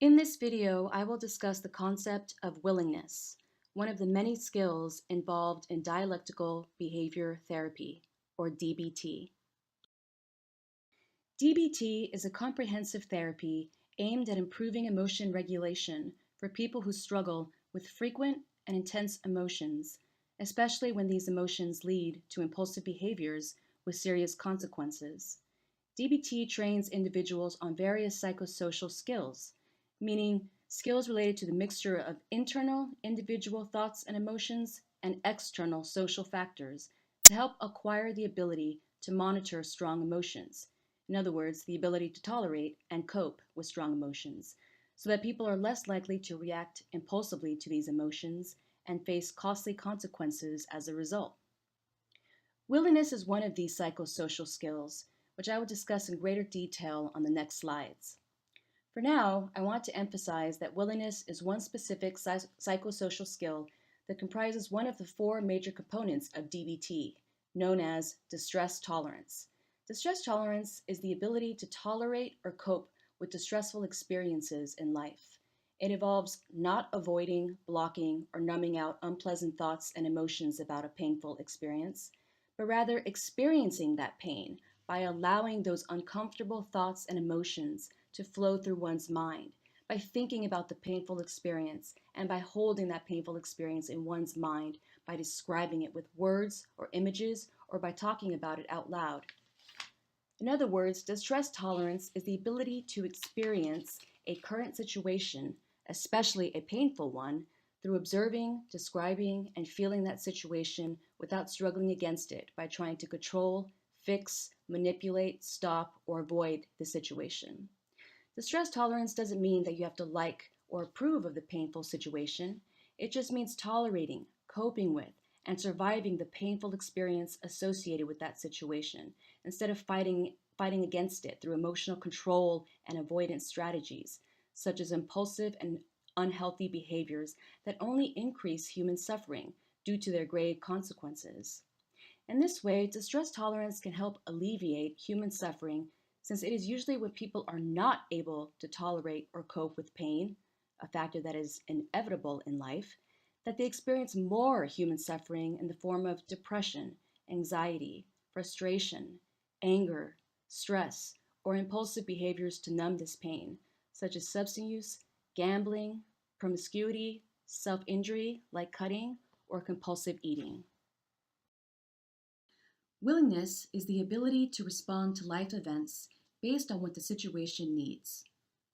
In this video, I will discuss the concept of willingness, one of the many skills involved in dialectical behavior therapy, or DBT. DBT is a comprehensive therapy aimed at improving emotion regulation for people who struggle with frequent and intense emotions, especially when these emotions lead to impulsive behaviors with serious consequences. DBT trains individuals on various psychosocial skills, meaning skills related to the mixture of internal individual thoughts and emotions and external social factors to help acquire the ability to monitor strong emotions. In other words, the ability to tolerate and cope with strong emotions, so that people are less likely to react impulsively to these emotions and face costly consequences as a result. Willingness is one of these psychosocial skills, which I will discuss in greater detail on the next slides. For now, I want to emphasize that willingness is one specific psychosocial skill that comprises one of the four major components of DBT, known as distress tolerance. Distress tolerance is the ability to tolerate or cope with distressful experiences in life. It involves not avoiding, blocking, or numbing out unpleasant thoughts and emotions about a painful experience, but rather experiencing that pain by allowing those uncomfortable thoughts and emotions to flow through one's mind, by thinking about the painful experience and by holding that painful experience in one's mind, by describing it with words or images, or by talking about it out loud. In other words, distress tolerance is the ability to experience a current situation, especially a painful one, through observing, describing, and feeling that situation without struggling against it by trying to control, fix, manipulate, stop, or avoid the situation. Distress tolerance doesn't mean that you have to like or approve of the painful situation. It just means tolerating, coping with, and surviving the painful experience associated with that situation, instead of fighting against it through emotional control and avoidance strategies, such as impulsive and unhealthy behaviors that only increase human suffering due to their grave consequences. In this way, distress tolerance can help alleviate human suffering, since it is usually when people are not able to tolerate or cope with pain, a factor that is inevitable in life, that they experience more human suffering in the form of depression, anxiety, frustration, anger, stress, or impulsive behaviors to numb this pain, such as substance use, gambling, promiscuity, self-injury like cutting, or compulsive eating. Willingness is the ability to respond to life events based on what the situation needs.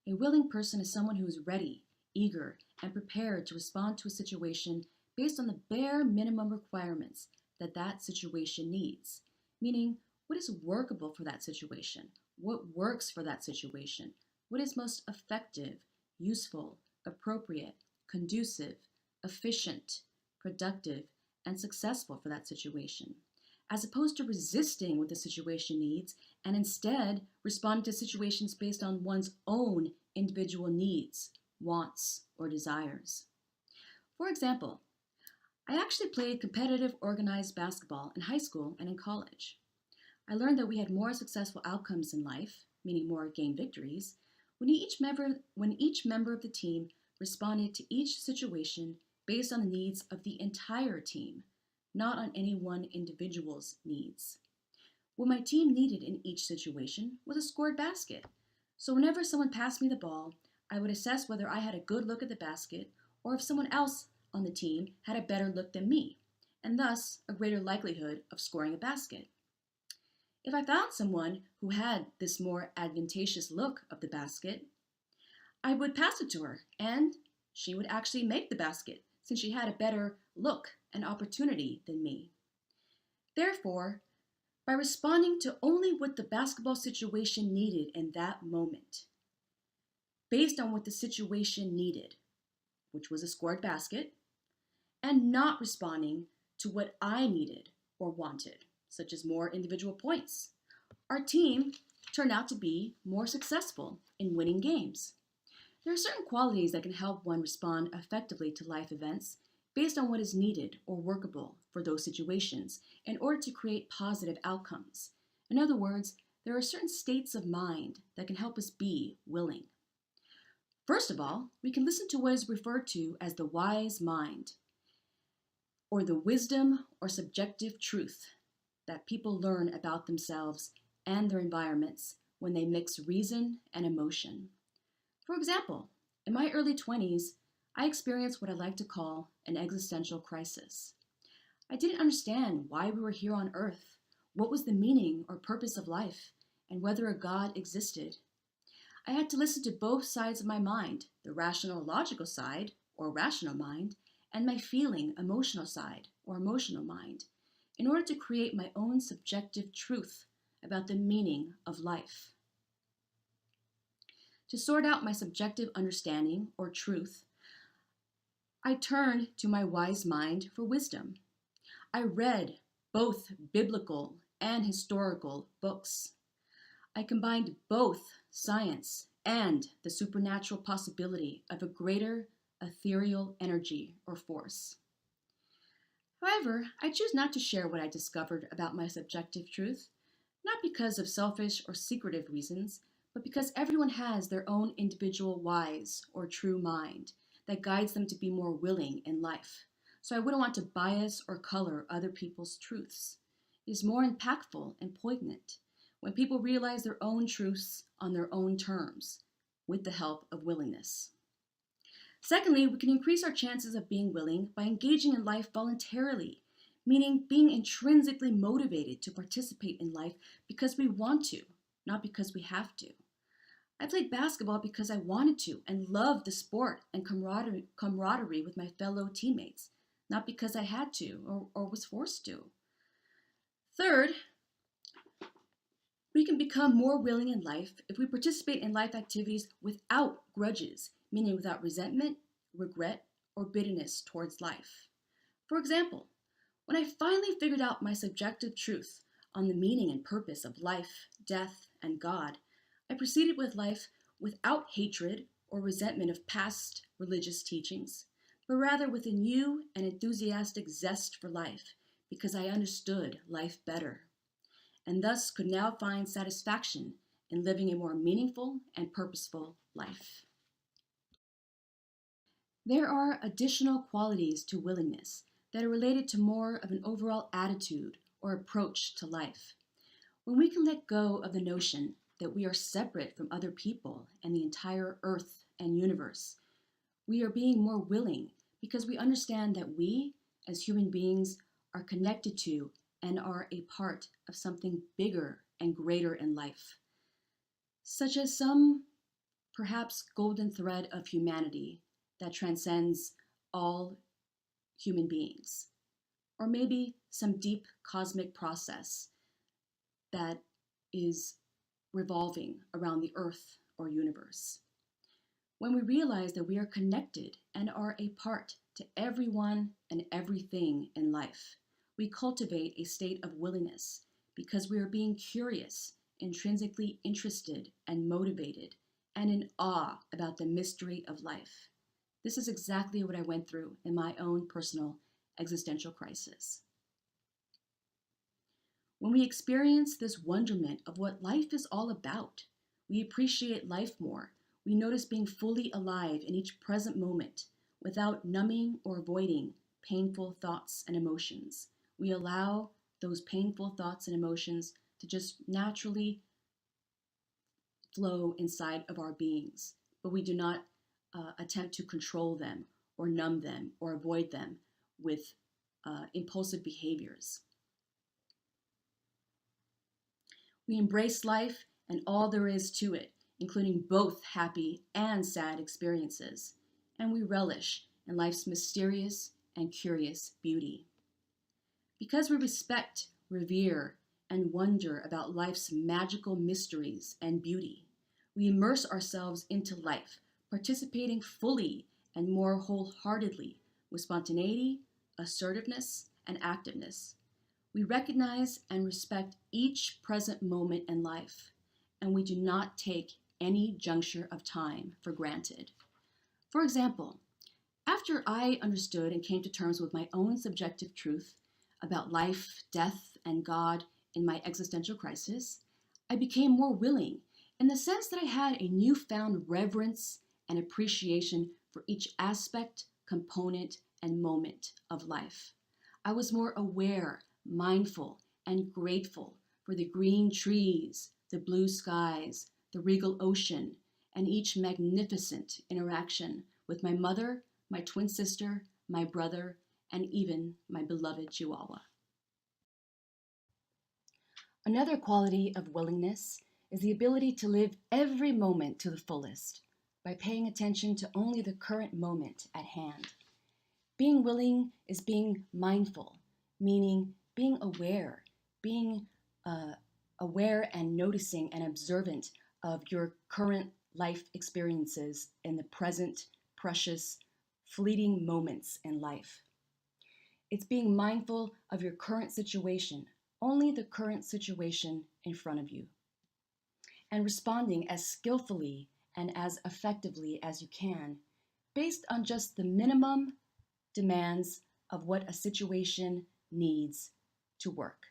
A willing person is someone who is ready, eager, and prepared to respond to a situation based on the bare minimum requirements that that situation needs, meaning what is workable for that situation, what works for that situation, what is most effective, useful, appropriate, conducive, efficient, productive, and successful for that situation, as opposed to resisting what the situation needs and instead responding to situations based on one's own individual needs, wants, or desires. For example, I actually played competitive organized basketball in high school and in college. I learned that we had more successful outcomes in life, meaning more game victories, when each member of the team responded to each situation based on the needs of the entire team, not on any one individual's needs. What my team needed in each situation was a scored basket. So whenever someone passed me the ball, I would assess whether I had a good look at the basket or if someone else on the team had a better look than me, and thus a greater likelihood of scoring a basket. If I found someone who had this more advantageous look of the basket, I would pass it to her, and she would actually make the basket since she had a better look and opportunity than me. Therefore, by responding to only what the basketball situation needed in that moment, based on what the situation needed, which was a scored basket, and not responding to what I needed or wanted, such as more individual points, our team turned out to be more successful in winning games. There are certain qualities that can help one respond effectively to life events based on what is needed or workable for those situations in order to create positive outcomes. In other words, there are certain states of mind that can help us be willing. First of all, we can listen to what is referred to as the wise mind, or the wisdom or subjective truth that people learn about themselves and their environments when they mix reason and emotion. For example, in my early 20s, I experienced what I like to call an existential crisis. I didn't understand why we were here on Earth, what was the meaning or purpose of life, and whether a God existed. I had to listen to both sides of my mind, the rational logical side, or rational mind, and my feeling emotional side, or emotional mind, in order to create my own subjective truth about the meaning of life. To sort out my subjective understanding, or truth, I turned to my wise mind for wisdom. I read both biblical and historical books. I combined both science and the supernatural possibility of a greater ethereal energy or force. However, I choose not to share what I discovered about my subjective truth, not because of selfish or secretive reasons, but because everyone has their own individual wise or true mind that guides them to be more willing in life. So I wouldn't want to bias or color other people's truths. It is more impactful and poignant when people realize their own truths on their own terms, with the help of willingness. Secondly, we can increase our chances of being willing by engaging in life voluntarily, meaning being intrinsically motivated to participate in life because we want to, not because we have to. I played basketball because I wanted to and loved the sport and camaraderie with my fellow teammates, not because I had to or was forced to. Third, we can become more willing in life if we participate in life activities without grudges, meaning without resentment, regret, or bitterness towards life. For example, when I finally figured out my subjective truth on the meaning and purpose of life, death, and God, I proceeded with life without hatred or resentment of past religious teachings, but rather with a new and enthusiastic zest for life because I understood life better, and thus could now find satisfaction in living a more meaningful and purposeful life. There are additional qualities to willingness that are related to more of an overall attitude or approach to life. When we can let go of the notion that we are separate from other people and the entire earth and universe, we are being more willing because we understand that we, as human beings, are connected to and are a part of something bigger and greater in life, such as some perhaps golden thread of humanity that transcends all human beings, or maybe some deep cosmic process that is revolving around the earth or universe. When we realize that we are connected and are a part to everyone and everything in life, we cultivate a state of willingness because we are being curious, intrinsically interested and motivated, and in awe about the mystery of life. This is exactly what I went through in my own personal existential crisis. When we experience this wonderment of what life is all about, we appreciate life more. We notice being fully alive in each present moment without numbing or avoiding painful thoughts and emotions. We allow those painful thoughts and emotions to just naturally flow inside of our beings, but we do not attempt to control them or numb them or avoid them with impulsive behaviors. We embrace life and all there is to it, including both happy and sad experiences, and we relish in life's mysterious and curious beauty. Because we respect, revere, and wonder about life's magical mysteries and beauty, we immerse ourselves into life, participating fully and more wholeheartedly with spontaneity, assertiveness, and activeness. We recognize and respect each present moment in life, and we do not take any juncture of time for granted. For example, after I understood and came to terms with my own subjective truth about life, death, and God in my existential crisis, I became more willing in the sense that I had a newfound reverence and appreciation for each aspect, component, and moment of life. I was more aware, mindful, and grateful for the green trees, the blue skies, the regal ocean, and each magnificent interaction with my mother, my twin sister, my brother, and even my beloved Chihuahua. Another quality of willingness is the ability to live every moment to the fullest by paying attention to only the current moment at hand. Being willing is being mindful, meaning being aware, being aware and noticing and observant of your current life experiences in the present, precious, fleeting moments in life. It's being mindful of your current situation, only the current situation in front of you, and responding as skillfully and as effectively as you can based on just the minimum demands of what a situation needs to work.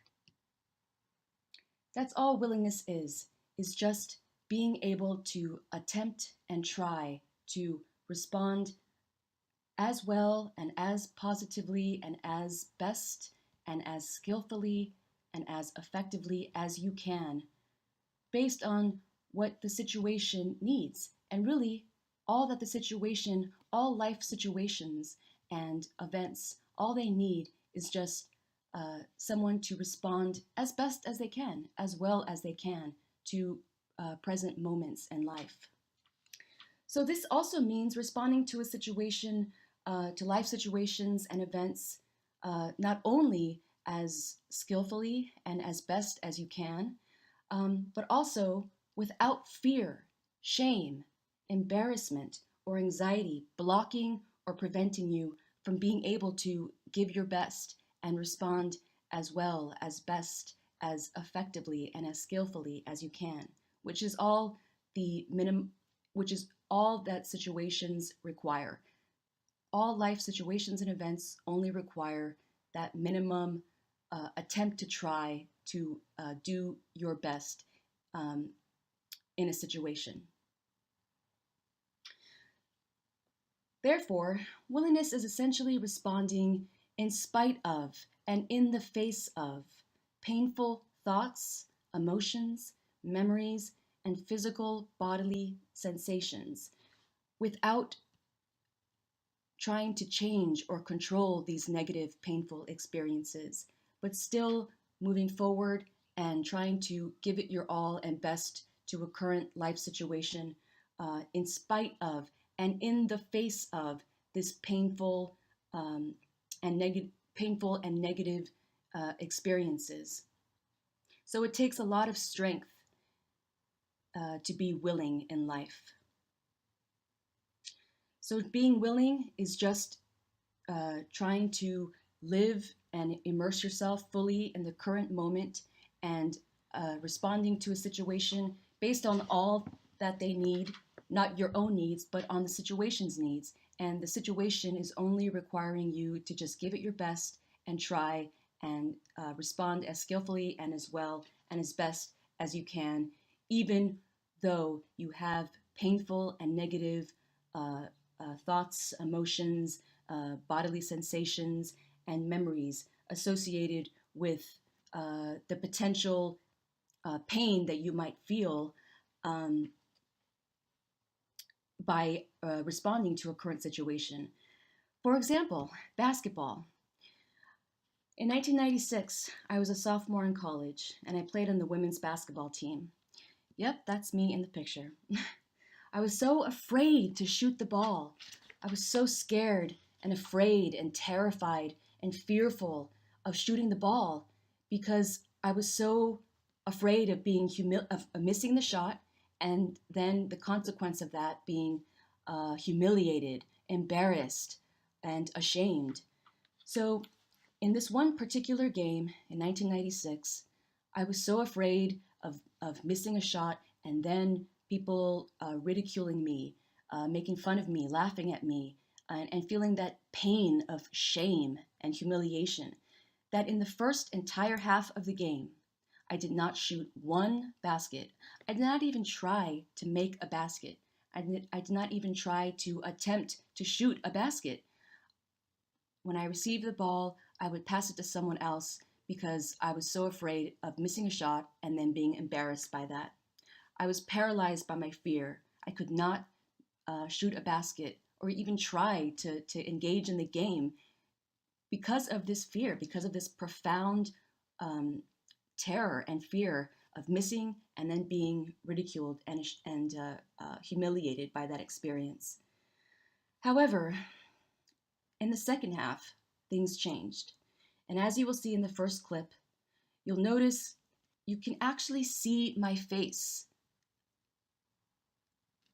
That's all willingness is just being able to attempt and try to respond as well and as positively and as best and as skillfully and as effectively as you can based on what the situation needs. And really, all that the situation, all life situations and events, all they need is just someone to respond as best as they can, as well as they can to present moments in life. So this also means responding to a situation, to life situations and events, not only as skillfully and as best as you can, but also without fear, shame, embarrassment, or anxiety blocking or preventing you from being able to give your best and respond as well, as best, as effectively, and as skillfully as you can, which is all that situations require. All life situations and events only require that minimum attempt to try to do your best in a situation. Therefore, willingness is essentially responding in spite of and in the face of painful thoughts, emotions, memories, and physical bodily sensations without trying to change or control these negative, painful experiences, but still moving forward and trying to give it your all and best to a current life situation in spite of and in the face of this painful and negative experiences. So it takes a lot of strength to be willing in life. So being willing is just trying to live and immerse yourself fully in the current moment and responding to a situation based on all that they need, not your own needs, but on the situation's needs. And the situation is only requiring you to just give it your best and try and respond as skillfully and as well and as best as you can, even though you have painful and negative thoughts, emotions, bodily sensations, and memories associated with the potential pain that you might feel by responding to a current situation. For example, basketball. In 1996, I was a sophomore in college, and I played on the women's basketball team. Yep, that's me in the picture. I was so afraid to shoot the ball. I was so scared and afraid and terrified and fearful of shooting the ball because I was so afraid of being of missing the shot, and then the consequence of that being humiliated, embarrassed, and ashamed. So in this one particular game in 1996, I was so afraid of missing a shot and then people ridiculing me, making fun of me, laughing at me, and feeling that pain of shame and humiliation, that in the first entire half of the game, I did not shoot one basket. I did not even try to make a basket. I did not even try to attempt to shoot a basket. When I received the ball, I would pass it to someone else because I was so afraid of missing a shot and then being embarrassed by that. I was paralyzed by my fear. I could not shoot a basket or even try to engage in the game because of this fear, because of this profound terror and fear of missing and then being ridiculed and humiliated by that experience. However, in the second half, things changed. And as you will see in the first clip, you'll notice you can actually see my face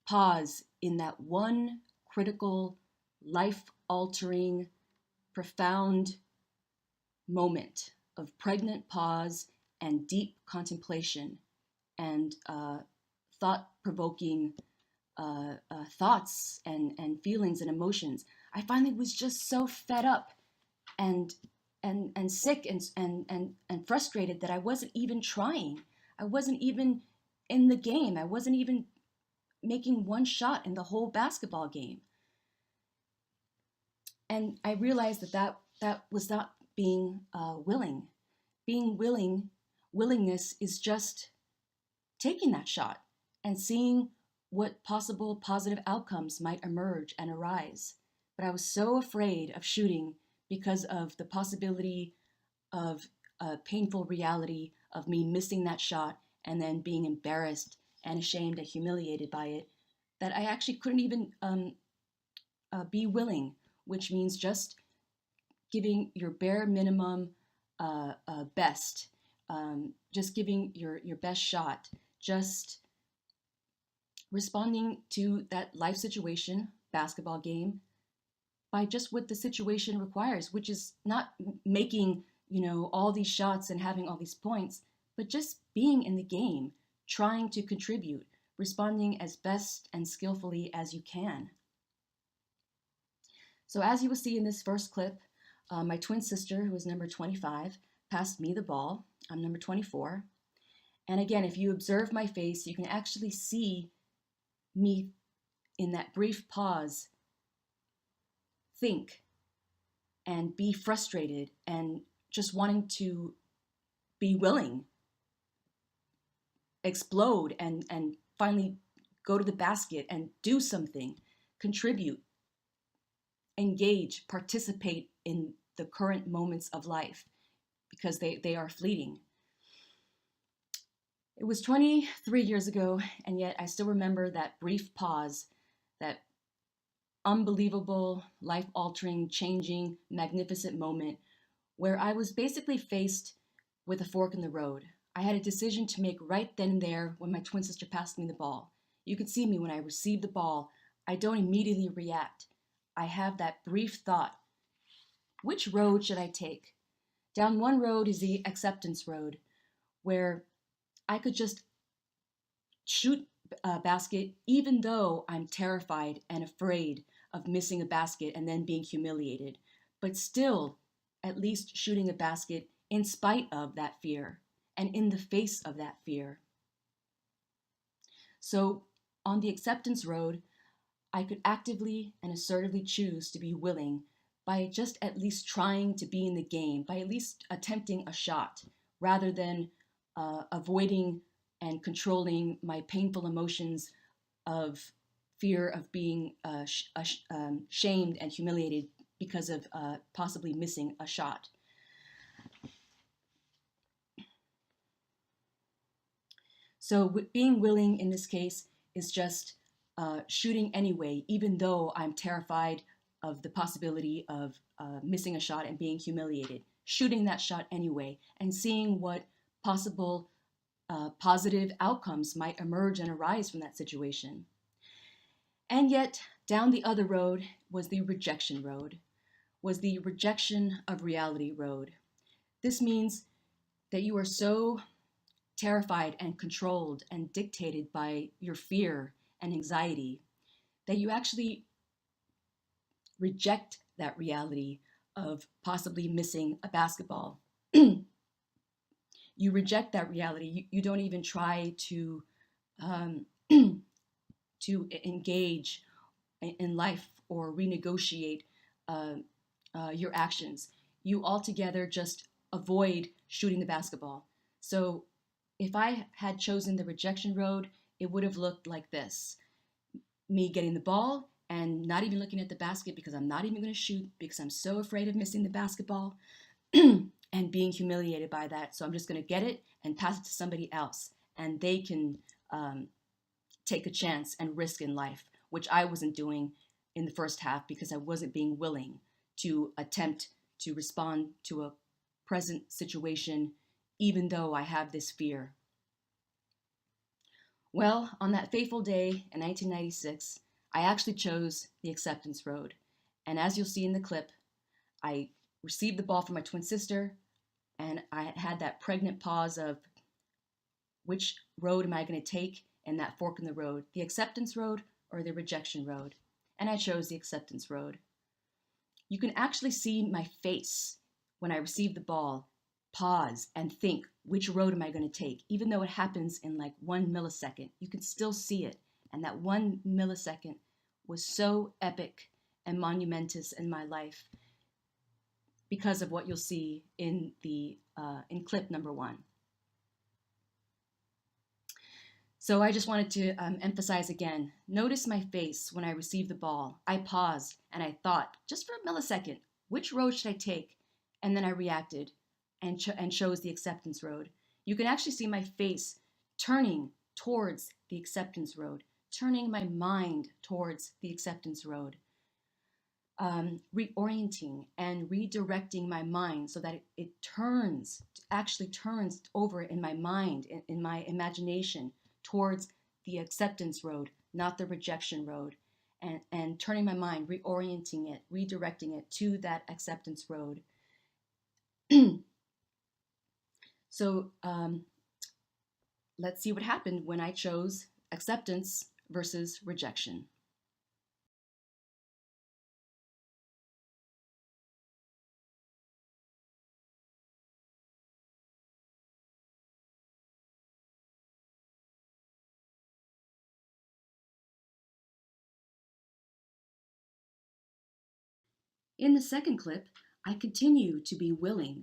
pause in that one critical, life-altering, profound moment of pregnant pause and deep contemplation and thought-provoking thoughts and feelings and emotions. I finally was just so fed up and sick and frustrated that I wasn't even trying. I wasn't even in the game. I wasn't even making one shot in the whole basketball game. And I realized that was not being willing. Being willingness is just taking that shot and seeing what possible positive outcomes might emerge and arise. But I was so afraid of shooting because of the possibility of a painful reality of me missing that shot and then being embarrassed and ashamed and humiliated by it, that I actually couldn't even be willing, which means just giving your bare minimum best, just giving your best shot, just responding to that life situation, basketball game, by just what the situation requires, which is not making, all these shots and having all these points, but just being in the game, trying to contribute, responding as best and skillfully as you can. So as you will see in this first clip, my twin sister, who is number 25, passed me the ball. I'm number 24. And again, if you observe my face, you can actually see me in that brief pause think and be frustrated and just wanting to be willing, explode and finally go to the basket and do something, contribute, engage, participate in the current moments of life because they are fleeting. It was 23 years ago, and yet I still remember that brief pause, that unbelievable, life-altering, changing, magnificent moment where I was basically faced with a fork in the road. I had a decision to make right then and there when my twin sister passed me the ball. You could see me when I received the ball. I don't immediately react. I have that brief thought. Which road should I take? Down one road is the acceptance road, where I could just shoot a basket even though I'm terrified and afraid of missing a basket and then being humiliated, but still at least shooting a basket in spite of that fear and in the face of that fear. So on the acceptance road, I could actively and assertively choose to be willing by just at least trying to be in the game, by at least attempting a shot, rather than avoiding and controlling my painful emotions of fear of being shamed and humiliated because of possibly missing a shot. So being willing in this case is just shooting anyway, even though I'm terrified of the possibility of missing a shot and being humiliated. Shooting that shot anyway and seeing what possible positive outcomes might emerge and arise from that situation. And yet, down the other road was the rejection road, was the rejection of reality road. This means that you are so terrified and controlled and dictated by your fear and anxiety that you actually reject that reality of possibly missing a basketball. You reject that reality. You don't even try to to engage in life or renegotiate your actions. You altogether just avoid shooting the basketball. So if I had chosen the rejection road, it would have looked like this: me getting the ball and not even looking at the basket because I'm not even going to shoot because I'm so afraid of missing the basketball and being humiliated by that. So I'm just going to get it and pass it to somebody else, and they can take a chance and risk in life, which I wasn't doing in the first half because I wasn't being willing to attempt to respond to a present situation, even though I have this fear. Well, on that fateful day in 1996, I actually chose the acceptance road. And as you'll see in the clip, I received the ball from my twin sister, and I had that pregnant pause of which road am I going to take, and that fork in the road, the acceptance road or the rejection road. And I chose the acceptance road. You can actually see my face when I received the ball, pause and think, which road am I going to take? Even though it happens in like 1 millisecond, you can still see it. And that 1 millisecond was so epic and monumentous in my life because of what you'll see in in clip number 1. So I just wanted to emphasize again, notice my face when I received the ball. I paused and I thought, just for a millisecond, which road should I take? And then I reacted and chose the acceptance road. You can actually see my face turning towards the acceptance road, turning my mind towards the acceptance road, reorienting and redirecting my mind so that it actually turns over in my mind, in my imagination, towards the acceptance road, not the rejection road, and turning my mind, reorienting it, redirecting it to that acceptance road. So let's see what happened when I chose acceptance versus rejection. In the second clip, I continue to be willing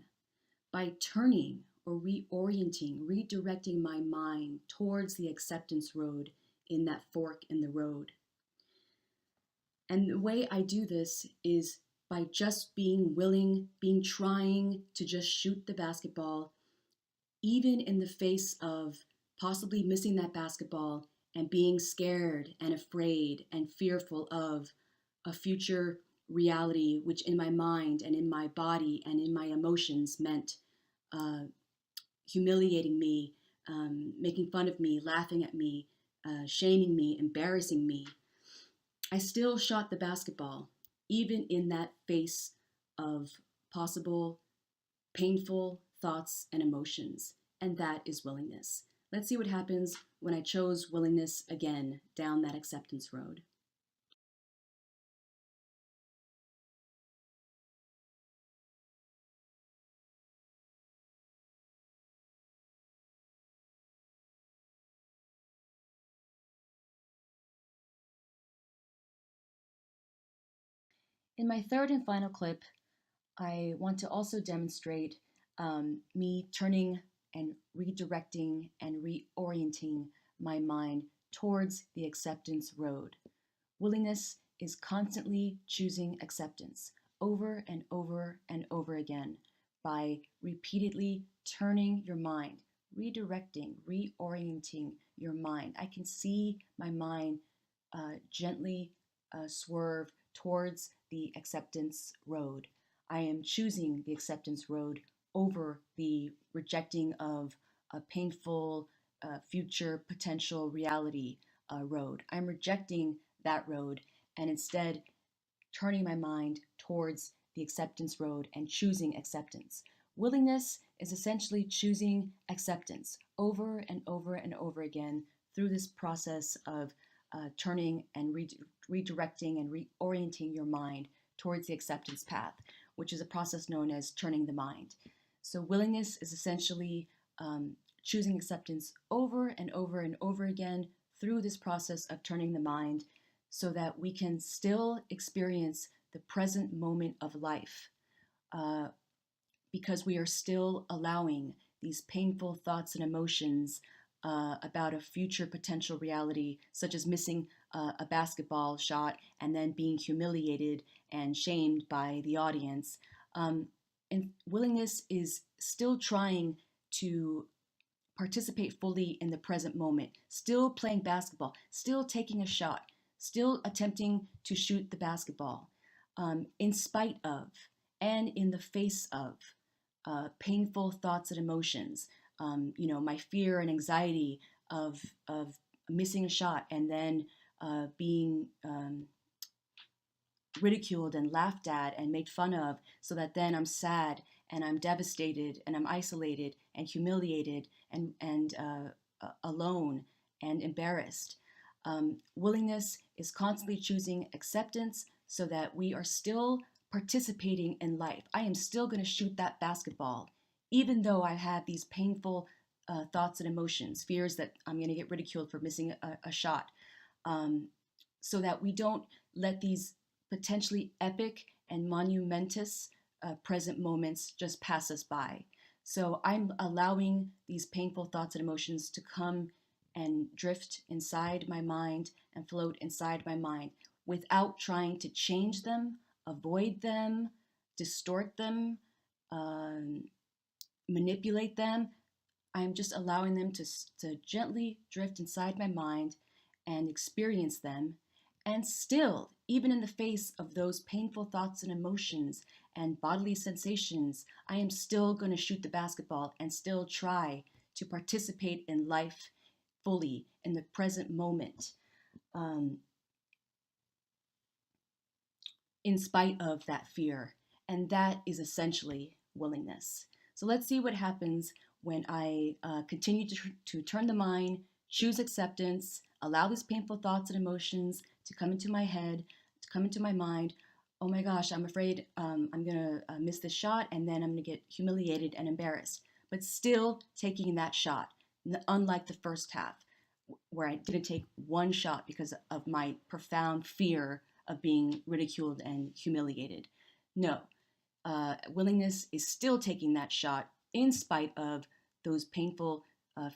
by turning or reorienting, redirecting my mind towards the acceptance road in that fork in the road. And the way I do this is by just being willing, trying to just shoot the basketball, even in the face of possibly missing that basketball and being scared and afraid and fearful of a future reality, which in my mind and in my body and in my emotions meant humiliating me, making fun of me, laughing at me, shaming me, embarrassing me. I still shot the basketball, even in that face of possible painful thoughts and emotions, and that is willingness. Let's see what happens when I chose willingness again down that acceptance road. In my third and final clip, I want to also demonstrate me turning and redirecting and reorienting my mind towards the acceptance road. Willingness is constantly choosing acceptance over and over and over again by repeatedly turning your mind, redirecting, reorienting your mind. I can see my mind gently swerve towards the acceptance road. I am choosing the acceptance road over the rejecting of a painful future potential reality road. I'm rejecting that road and instead turning my mind towards the acceptance road and choosing acceptance. Willingness is essentially choosing acceptance over and over and over again through this process of turning and redirecting and reorienting your mind towards the acceptance path, which is a process known as turning the mind. So willingness is essentially choosing acceptance over and over and over again through this process of turning the mind so that we can still experience the present moment of life, uh, because we are still allowing these painful thoughts and emotions about a future potential reality, such as missing a basketball shot and then being humiliated and shamed by the audience. Um, and willingness is still trying to participate fully in the present moment, still playing basketball, still taking a shot, still attempting to shoot the basketball, in spite of and in the face of painful thoughts and emotions. My fear and anxiety of missing a shot and then being ridiculed and laughed at and made fun of, so that then I'm sad and I'm devastated and I'm isolated and humiliated and alone and embarrassed. Willingness is constantly choosing acceptance so that we are still participating in life. I am still going to shoot that basketball, even though I have these painful thoughts and emotions, fears that I'm going to get ridiculed for missing a shot, um, so that we don't let these potentially epic and monumentous present moments just pass us by. So I'm allowing these painful thoughts and emotions to come and drift inside my mind and float inside my mind without trying to change them, avoid them, distort them, um, manipulate them. I'm just allowing them to gently drift inside my mind and experience them. And still, even in the face of those painful thoughts and emotions and bodily sensations, I am still going to shoot the basketball and still try to participate in life fully in the present moment, um, in spite of that fear. And that is essentially willingness. So let's see what happens when I continue to turn the mind, choose acceptance, allow these painful thoughts and emotions to come into my head, to come into my mind. Oh my gosh, I'm afraid I'm going to miss this shot and then I'm going to get humiliated and embarrassed. But still taking that shot, unlike the first half, where I didn't take one shot because of my profound fear of being ridiculed and humiliated. No, willingness is still taking that shot in spite of those painful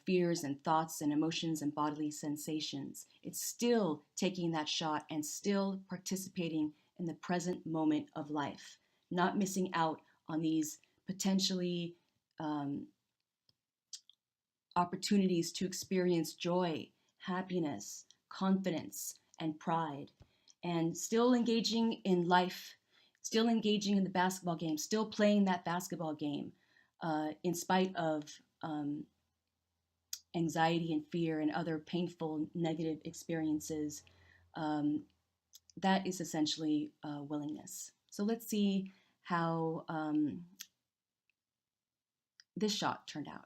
fears and thoughts and emotions and bodily sensations. It's still taking that shot and still participating in the present moment of life, not missing out on these potentially um, opportunities to experience joy, happiness, confidence, and pride, and still engaging in life, still engaging in the basketball game, still playing that basketball game, in spite of anxiety and fear and other painful negative experiences. Um, that is essentially willingness. So let's see how this shot turned out.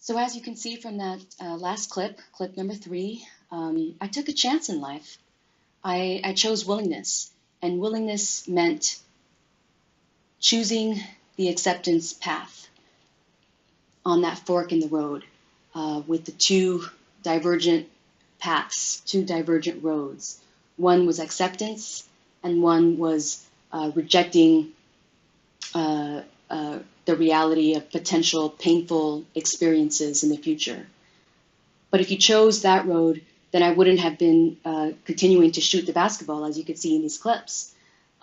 So as you can see from that last clip number 3, I took a chance in life. I chose willingness, and willingness meant choosing the acceptance path on that fork in the road, with the two divergent paths, two divergent roads. One was acceptance, and one was rejecting uh, the reality of potential painful experiences in the future. But if you chose that road, then I wouldn't have been continuing to shoot the basketball, as you could see in these clips.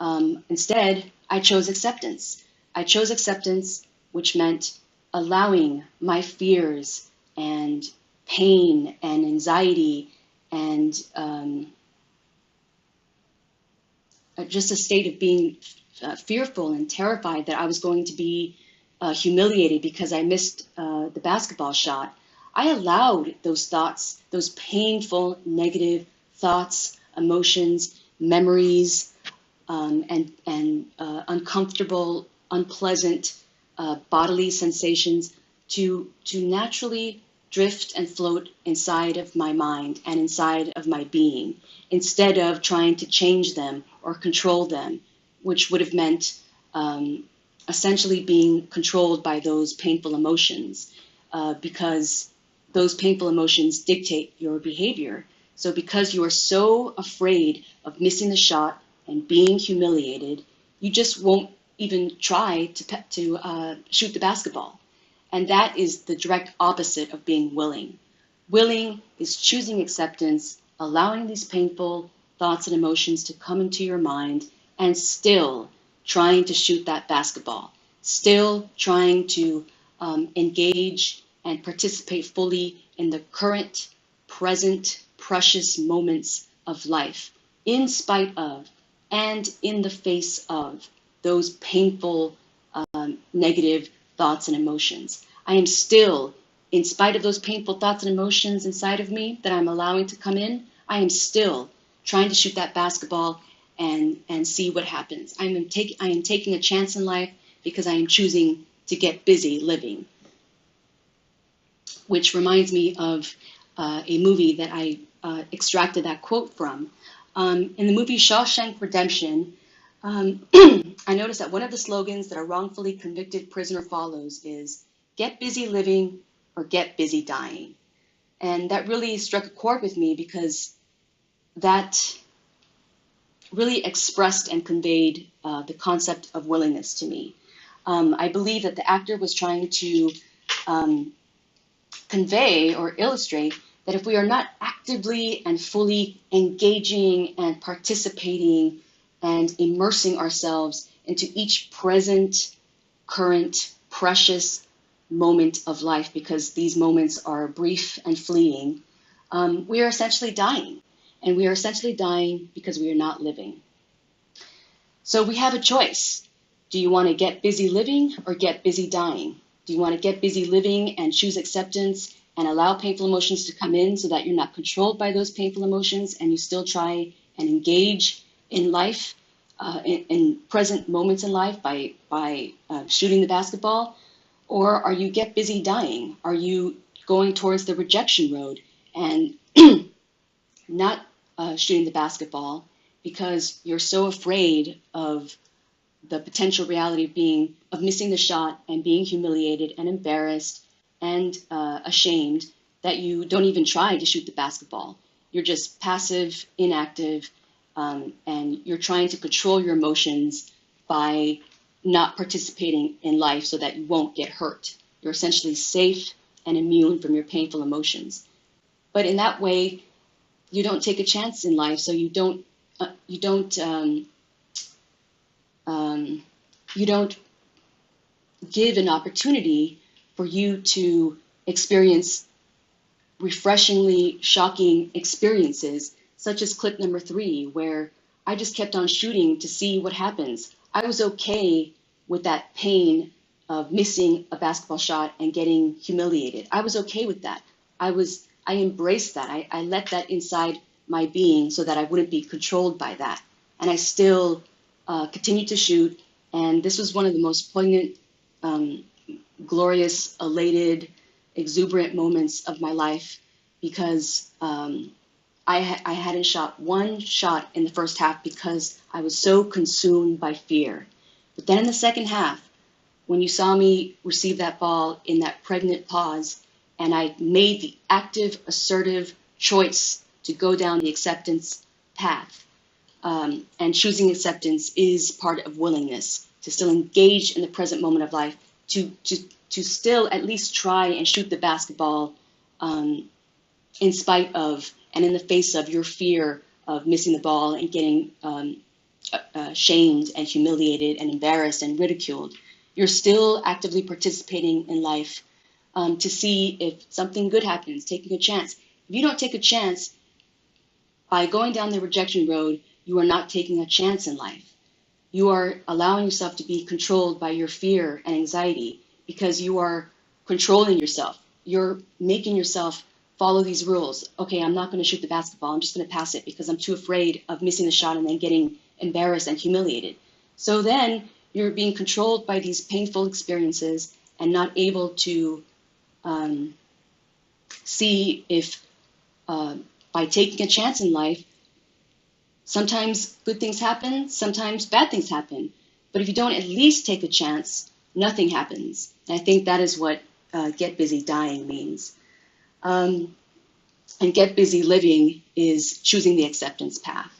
Instead, I chose acceptance. I chose acceptance, which meant allowing my fears and pain and anxiety and just a state of being fearful and terrified that I was going to be humiliated because I missed the basketball shot. I allowed those thoughts, those painful, negative thoughts, emotions, memories, and uncomfortable, unpleasant bodily sensations to naturally drift and float inside of my mind and inside of my being, instead of trying to change them or control them, which would have meant essentially being controlled by those painful emotions, because those painful emotions dictate your behavior. So because you are so afraid of missing the shot and being humiliated, you just won't even try to shoot the basketball. And that is the direct opposite of being willing. Willing is choosing acceptance, allowing these painful thoughts and emotions to come into your mind, and still trying to shoot that basketball, still trying to engage and participate fully in the current, present, precious moments of life, in spite of and in the face of those painful, negative thoughts and emotions. I am still, in spite of those painful thoughts and emotions inside of me that I'm allowing to come in, I am still trying to shoot that basketball and see what happens. I am taking a chance in life because I am choosing to get busy living. Which reminds me of a movie that I extracted that quote from. In the movie Shawshank Redemption, I noticed that one of the slogans that a wrongfully convicted prisoner follows is, "Get busy living or get busy dying." And that really struck a chord with me because that really expressed and conveyed the concept of willingness to me. I believe that the actor was trying to convey or illustrate that if we are not actively and fully engaging and participating and immersing ourselves into each present, current, precious moment of life, because these moments are brief and fleeting, we are essentially dying. And we are essentially dying because we are not living. So we have a choice. Do you want to get busy living or get busy dying? Do you want to get busy living and choose acceptance and allow painful emotions to come in so that you're not controlled by those painful emotions and you still try and engage in life, in present moments in life by shooting the basketball? Or are you get busy dying? Are you going towards the rejection road and not shooting the basketball because you're so afraid of the potential reality of missing the shot and being humiliated and embarrassed and ashamed that you don't even try to shoot the basketball? You're just passive, inactive, and you're trying to control your emotions by not participating in life so that you won't get hurt. You're essentially safe and immune from your painful emotions. But in that way, you don't take a chance in life, so you don't give an opportunity for you to experience refreshingly shocking experiences, such as clip number 3, where I just kept on shooting to see what happens. I was okay with that pain of missing a basketball shot and getting humiliated. I was okay with that. I embraced that. I let that inside my being so that I wouldn't be controlled by that. And I still continued to shoot. And this was one of the most poignant, glorious, elated, exuberant moments of my life, because I hadn't shot one shot in the first half because I was so consumed by fear. But then in the second half, when you saw me receive that ball in that pregnant pause, and I made the active, assertive choice to go down the acceptance path. And choosing acceptance is part of willingness, to still engage in the present moment of life, to still at least try and shoot the basketball in spite of and in the face of your fear of missing the ball and getting shamed and humiliated and embarrassed and ridiculed. You're still actively participating in life to see if something good happens, taking a chance. If you don't take a chance, by going down the rejection road, you are not taking a chance in life. You are allowing yourself to be controlled by your fear and anxiety because you are controlling yourself. You're making yourself follow these rules. Okay, I'm not going to shoot the basketball. I'm just going to pass it because I'm too afraid of missing the shot and then getting embarrassed and humiliated. So then you're being controlled by these painful experiences and not able to see if by taking a chance in life, sometimes good things happen, sometimes bad things happen. But if you don't at least take a chance, nothing happens. And I think that is what get busy dying means. And get busy living is choosing the acceptance path.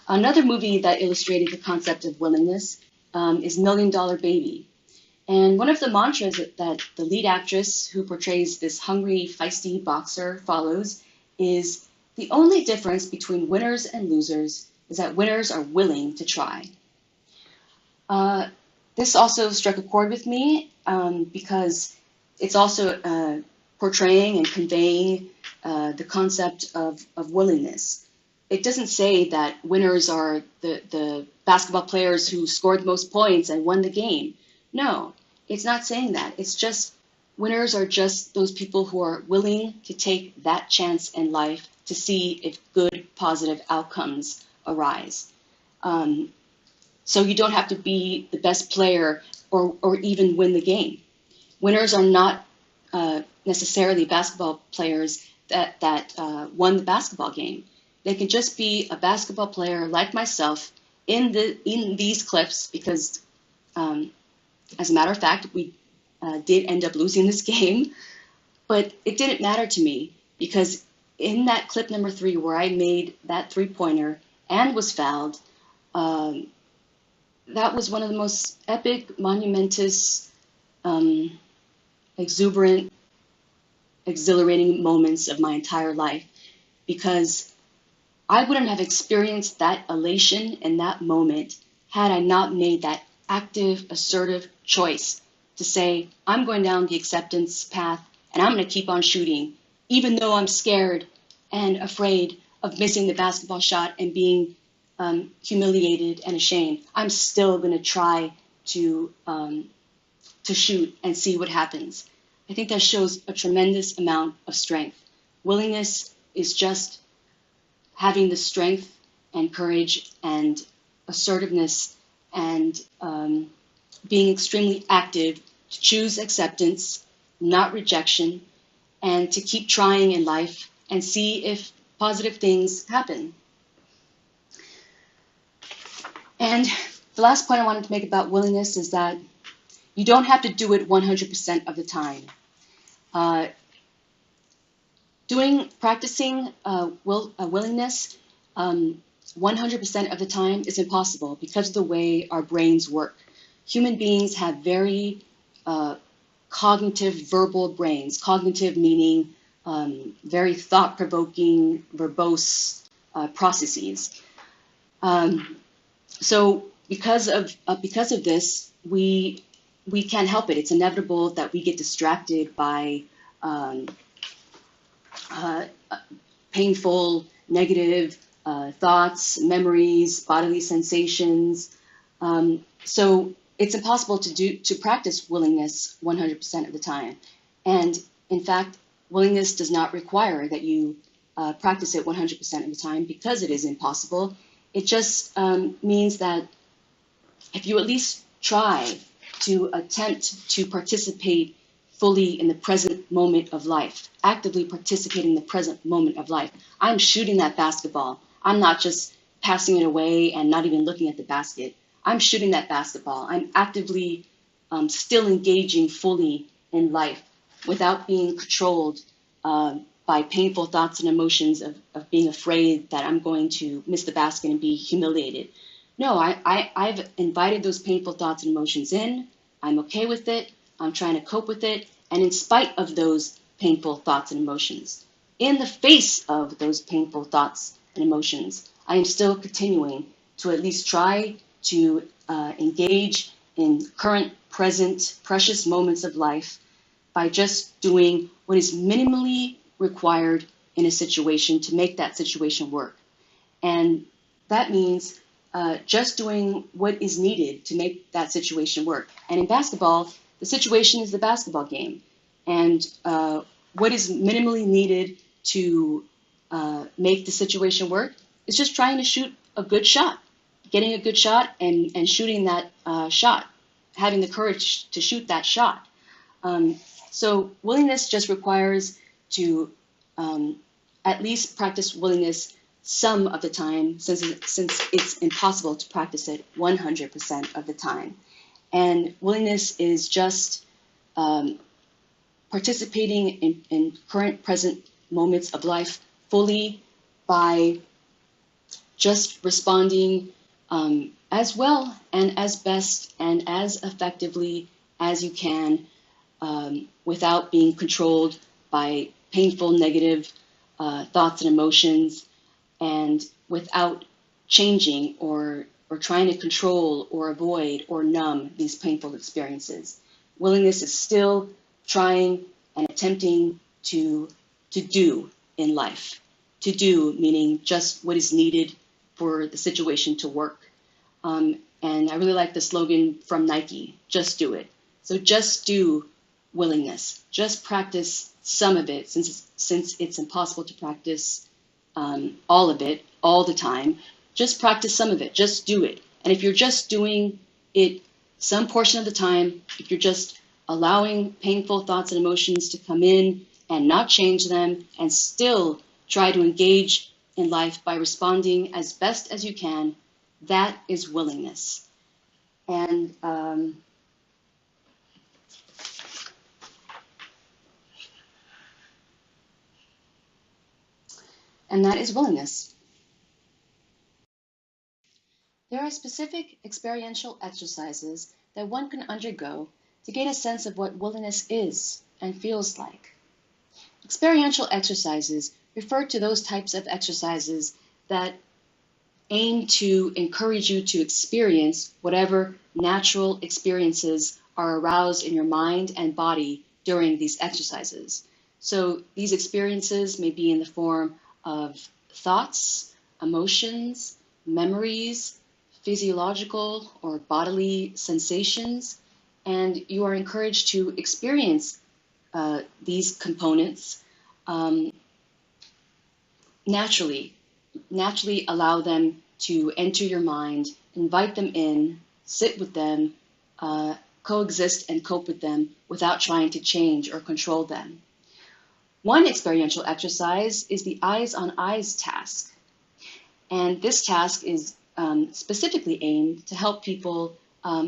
Another movie that illustrated the concept of willingness is $1 Million Baby. And one of the mantras that the lead actress who portrays this hungry, feisty boxer follows is, the only difference between winners and losers is that winners are willing to try. This also struck a chord with me because it's also portraying and conveying the concept of willingness. It doesn't say that winners are the basketball players who scored the most points and won the game. No, it's not saying that. It's just winners are just those people who are willing to take that chance in life to see if good, positive outcomes arise. So you don't have to be the best player or even win the game. Winners are not necessarily basketball players that won the basketball game. They can just be a basketball player like myself in these clips because, as a matter of fact, we did end up losing this game, but it didn't matter to me because in that clip number 3 where I made that three-pointer and was fouled, that was one of the most epic, monumentous, exuberant, exhilarating moments of my entire life because I wouldn't have experienced that elation in that moment had I not made that active, assertive choice to say, I'm going down the acceptance path and I'm going to keep on shooting, even though I'm scared and afraid of missing the basketball shot and being humiliated and ashamed. I'm still going to try to shoot and see what happens. I think that shows a tremendous amount of strength. Willingness is just having the strength and courage and assertiveness and being extremely active to choose acceptance, not rejection, and to keep trying in life and see if positive things happen. And the last point I wanted to make about willingness is that you don't have to do it 100% of the time. Practicing willingness 100% of the time is impossible because of the way our brains work. Human beings have very cognitive, verbal brains. Cognitive meaning very thought-provoking, verbose processes. So because of this, we can't help it. It's inevitable that we get distracted by painful, negative thoughts, memories, bodily sensations. So it's impossible to practice willingness 100% of the time. And in fact, willingness does not require that you practice it 100% of the time because it is impossible. It just means that if you at least try to attempt to participate fully in the present moment of life, actively participate in the present moment of life. I'm shooting that basketball. I'm not just passing it away and not even looking at the basket. I'm shooting that basketball. I'm actively still engaging fully in life without being controlled by painful thoughts and emotions of being afraid that I'm going to miss the basket and be humiliated. No, I've invited those painful thoughts and emotions in. I'm okay with it. I'm trying to cope with it. And in spite of those painful thoughts and emotions, in the face of those painful thoughts and emotions, I am still continuing to at least try to engage in current present, precious moments of life by just doing what is minimally required in a situation to make that situation work. And that means just doing what is needed to make that situation work. And in basketball, the situation is the basketball game. And what is minimally needed to make the situation work is just trying to shoot a good shot, getting a good shot and shooting that shot, having the courage to shoot that shot. So willingness just requires to at least practice willingness some of the time, since it's impossible to practice it 100% of the time. And willingness is just participating in current present moments of life fully by just responding as well and as best and as effectively as you can without being controlled by painful negative thoughts and emotions, and without changing or trying to control or avoid or numb these painful experiences. Willingness is still trying and attempting to do in life. To do meaning just what is needed for the situation to work. And I really like the slogan from Nike, just do it. So just do willingness. Just practice some of it, since it's impossible to practice all of it all the time. Just practice some of it. Just do it. And if you're just doing it some portion of the time, if you're just allowing painful thoughts and emotions to come in and not change them, and still try to engage in life by responding as best as you can, that is willingness. And that is willingness. There are specific experiential exercises that one can undergo to gain a sense of what willingness is and feels like. Experiential exercises refer to those types of exercises that aim to encourage you to experience whatever natural experiences are aroused in your mind and body during these exercises. So these experiences may be in the form of thoughts, emotions, memories, physiological or bodily sensations, and you are encouraged to experience these components naturally allow them to enter your mind, invite them in, sit with them, coexist and cope with them without trying to change or control them. One experiential exercise is the eyes on eyes task. And this task is specifically aimed to help people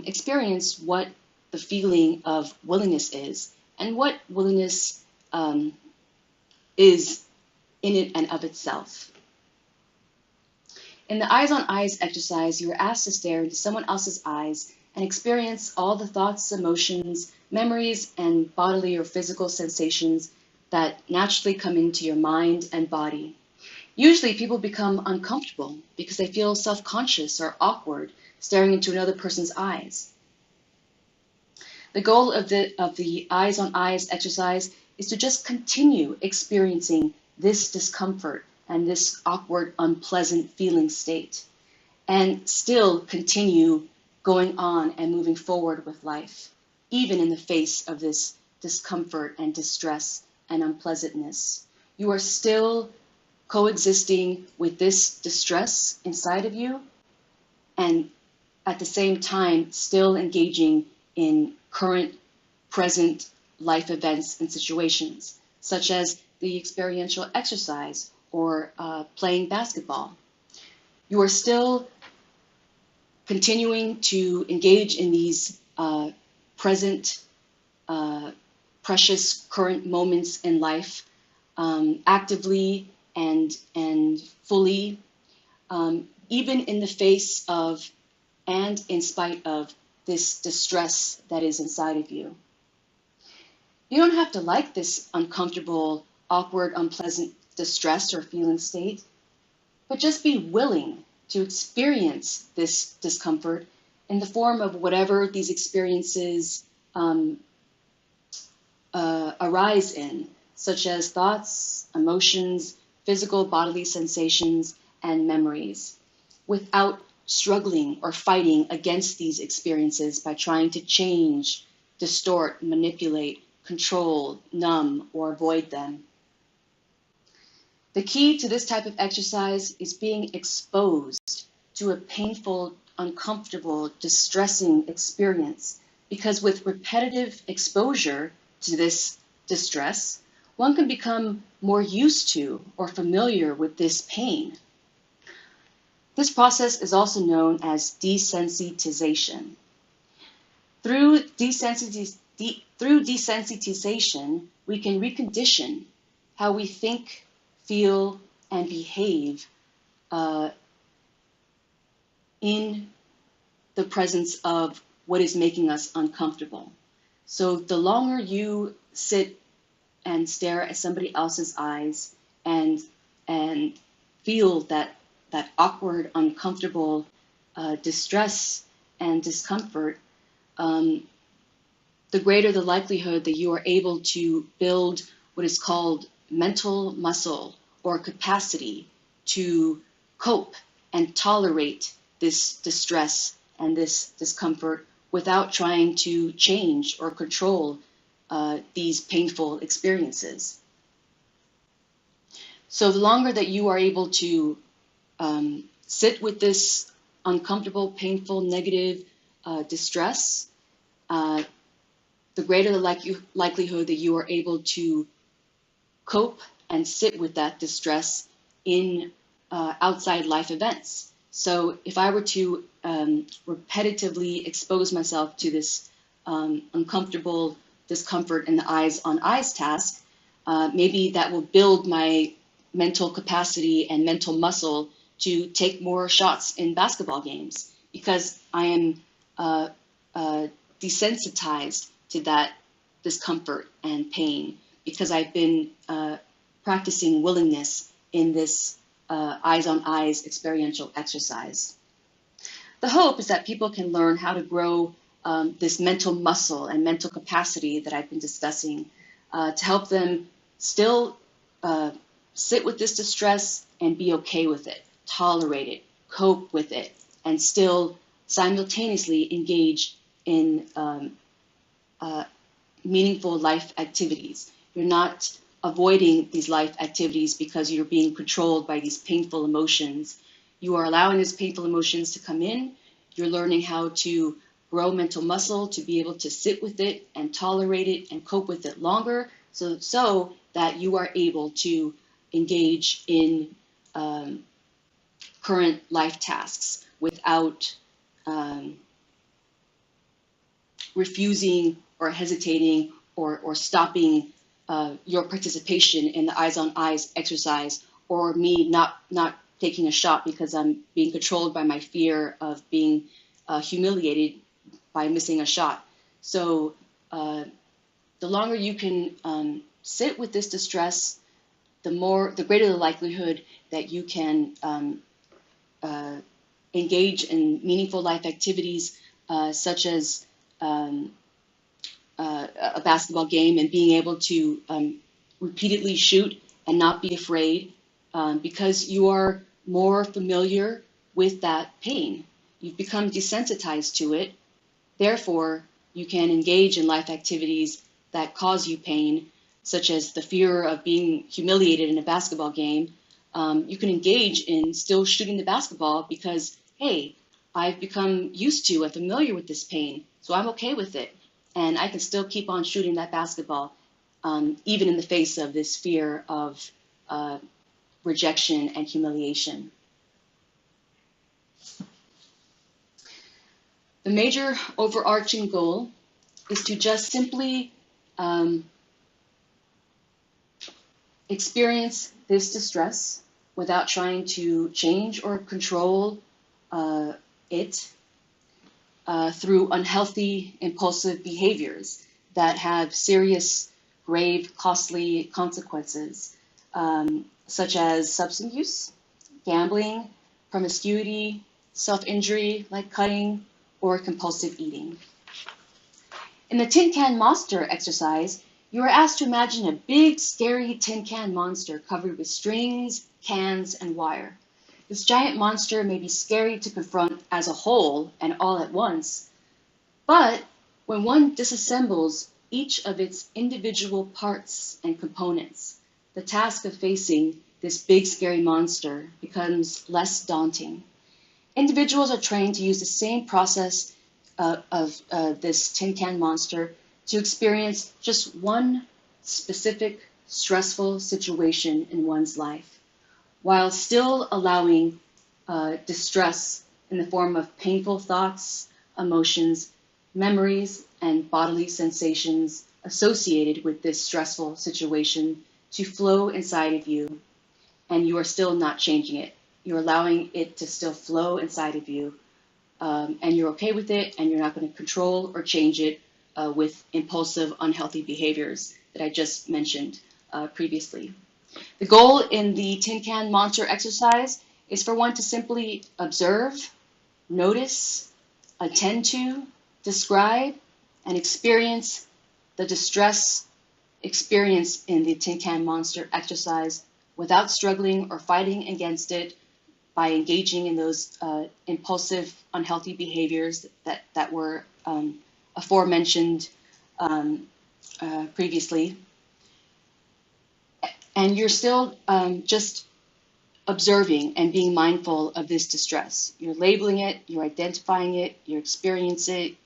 experience what the feeling of willingness is and what willingness is in it and of itself. In the eyes on eyes exercise, you are asked to stare into someone else's eyes and experience all the thoughts, emotions, memories, and bodily or physical sensations that naturally come into your mind and body. Usually people become uncomfortable because they feel self-conscious or awkward staring into another person's eyes. The goal of the eyes on eyes exercise is to just continue experiencing this discomfort and this awkward, unpleasant feeling state, and still continue going on and moving forward with life, even in the face of this discomfort and distress and unpleasantness. You are still coexisting with this distress inside of you, and at the same time still engaging in current, present life events and situations, such as the experiential exercise or playing basketball. You are still continuing to engage in these present, precious current moments in life, actively and fully, even in the face of and in spite of this distress that is inside of you. You don't have to like this uncomfortable, awkward, unpleasant distress or feeling state, but just be willing to experience this discomfort in the form of whatever these experiences arise in, such as thoughts, emotions, physical bodily sensations, and memories, without struggling or fighting against these experiences by trying to change, distort, manipulate, control, numb, or avoid them. The key to this type of exercise is being exposed to a painful, uncomfortable, distressing experience, because with repetitive exposure to this distress, one can become more used to or familiar with this pain. This process is also known as desensitization. Through desensitization, we can recondition how we think, feel, and behave in the presence of what is making us uncomfortable. So the longer you sit and stare at somebody else's eyes and feel that awkward, uncomfortable distress and discomfort, the greater the likelihood that you are able to build what is called mental muscle or capacity to cope and tolerate this distress and this discomfort without trying to change or control these painful experiences. So the longer that you are able to sit with this uncomfortable, painful, negative distress, the greater the likelihood that you are able to cope and sit with that distress in outside life events. So if I were to repetitively expose myself to this uncomfortable discomfort in the eyes on eyes task, maybe that will build my mental capacity and mental muscle to take more shots in basketball games, because I am desensitized to that discomfort and pain, because I've been practicing willingness in this eyes on eyes experiential exercise. The hope is that people can learn how to grow this mental muscle and mental capacity that I've been discussing to help them still sit with this distress and be okay with it, tolerate it, cope with it, and still simultaneously engage in meaningful life activities. You're not avoiding these life activities because you're being controlled by these painful emotions. You are allowing these painful emotions to come in. You're learning how to grow mental muscle to be able to sit with it and tolerate it and cope with it longer, so that you are able to engage in current life tasks without refusing or hesitating or stopping your participation in the eyes on eyes exercise, or me not taking a shot because I'm being controlled by my fear of being humiliated by missing a shot. So the longer you can sit with this distress, the greater the likelihood that you can engage in meaningful life activities, such as a basketball game, and being able to repeatedly shoot and not be afraid, because you are more familiar with that pain. You've become desensitized to it. Therefore, you can engage in life activities that cause you pain, such as the fear of being humiliated in a basketball game. You can engage in still shooting the basketball because, hey, I've become used to and familiar with this pain, so I'm okay with it. And I can still keep on shooting that basketball, even in the face of this fear of rejection and humiliation. The major overarching goal is to just simply experience this distress without trying to change or control it through unhealthy, impulsive behaviors that have serious, grave, costly consequences, such as substance use, gambling, promiscuity, self-injury like cutting, or compulsive eating. In the tin can monster exercise, you are asked to imagine a big, scary tin can monster covered with strings, cans, and wire. This giant monster may be scary to confront as a whole and all at once, but when one disassembles each of its individual parts and components, the task of facing this big, scary monster becomes less daunting. Individuals are trained to use the same process of this tin can monster to experience just one specific stressful situation in one's life, while still allowing distress in the form of painful thoughts, emotions, memories, and bodily sensations associated with this stressful situation to flow inside of you, and you are still not changing it. You're allowing it to still flow inside of you, and you're okay with it, and you're not going to control or change it with impulsive, unhealthy behaviors that I just mentioned previously. The goal in the tin can monster exercise is for one to simply observe, notice, attend to, describe, and experience the distress experienced in the tin can monster exercise without struggling or fighting against it by engaging in those impulsive, unhealthy behaviors that were aforementioned previously. And you're still just observing and being mindful of this distress. You're labeling it, you're identifying it, you're experiencing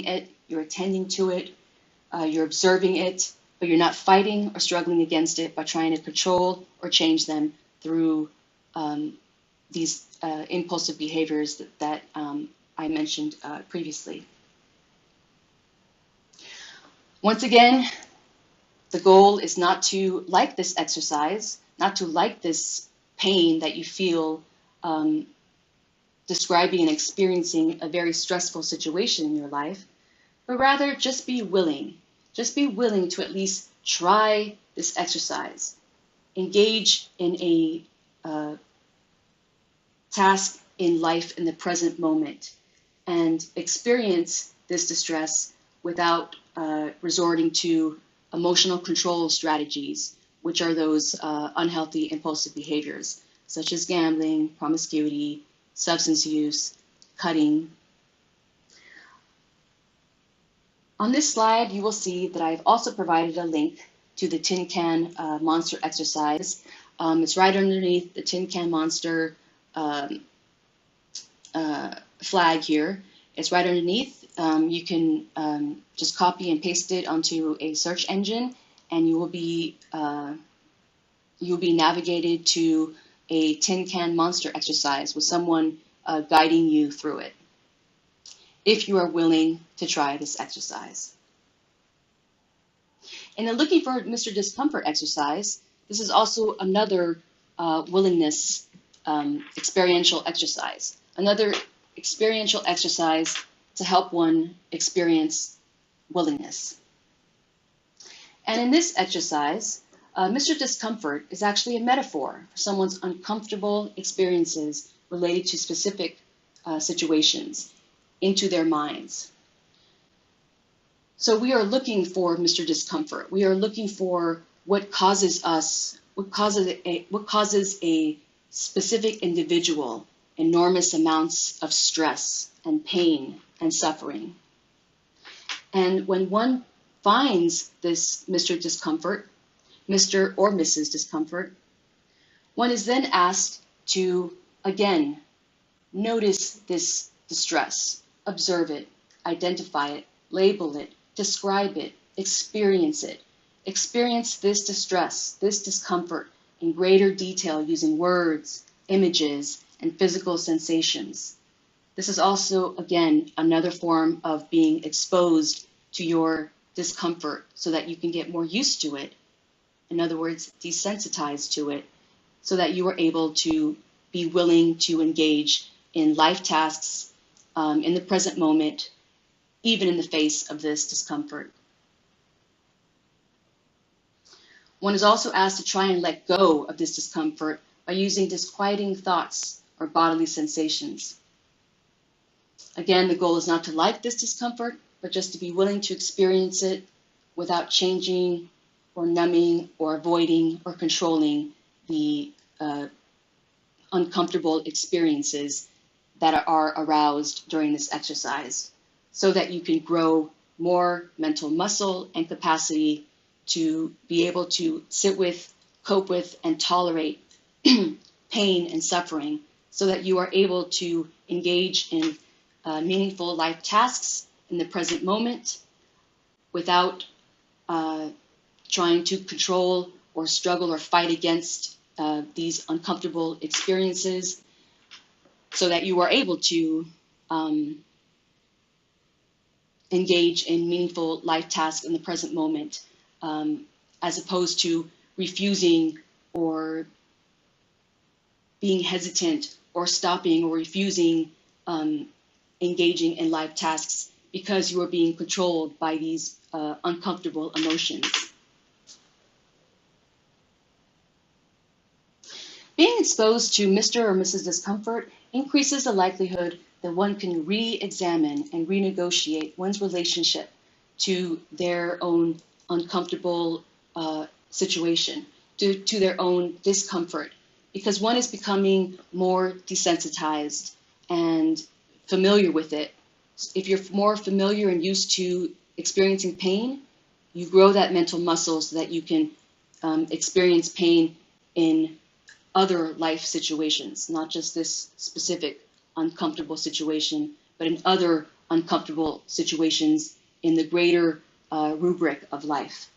it, you're attending to it, you're observing it, but you're not fighting or struggling against it by trying to control or change them through these impulsive behaviors that I mentioned previously. Once again, the goal is not to like this exercise, not to like this pain that you feel describing and experiencing a very stressful situation in your life, but rather just be willing. Just be willing to at least try this exercise. Engage in a task in life in the present moment and experience this distress without resorting to emotional control strategies, which are those unhealthy impulsive behaviors, such as gambling, promiscuity, substance use, cutting. On this slide, you will see that I've also provided a link to the tin can monster exercise. It's right underneath the tin can monster flag here. It's right underneath. You can just copy and paste it onto a search engine, and you will be navigated to a tin can monster exercise with someone guiding you through it, if you are willing to try this exercise. And then looking for Mr. Discomfort exercise, this is also another willingness experiential exercise, another experiential exercise to help one experience willingness. And in this exercise, Mr. Discomfort is actually a metaphor for someone's uncomfortable experiences related to specific situations into their minds. So we are looking for Mr. Discomfort. We are looking for what causes a specific individual enormous amounts of stress and pain and suffering. And when one finds this Mr. Discomfort, Mr. or Mrs. Discomfort, one is then asked to, again, notice this distress, observe it, identify it, label it, describe it, experience it. Experience this distress, this discomfort in greater detail using words, images, and physical sensations. This is also, again, another form of being exposed to your discomfort so that you can get more used to it. In other words, desensitized to it, so that you are able to be willing to engage in life tasks in the present moment, even in the face of this discomfort. One is also asked to try and let go of this discomfort by using disquieting thoughts or bodily sensations. Again, the goal is not to like this discomfort, but just to be willing to experience it without changing or numbing or avoiding or controlling the uncomfortable experiences that are aroused during this exercise, so that you can grow more mental muscle and capacity to be able to sit with, cope with, and tolerate pain and suffering, so that you are able to engage in meaningful life tasks in the present moment without trying to control or struggle or fight against these uncomfortable experiences, so that you are able to engage in meaningful life tasks in the present moment, as opposed to refusing or being hesitant or stopping or refusing engaging in life tasks because you are being controlled by these uncomfortable emotions. Being exposed to Mr. or Mrs. Discomfort increases the likelihood that one can re-examine and renegotiate one's relationship to their own uncomfortable situation, to their own discomfort, because one is becoming more desensitized and familiar with it. If you're more familiar and used to experiencing pain, you grow that mental muscle so that you can experience pain in other life situations, not just this specific uncomfortable situation, but in other uncomfortable situations in the greater rubric of life.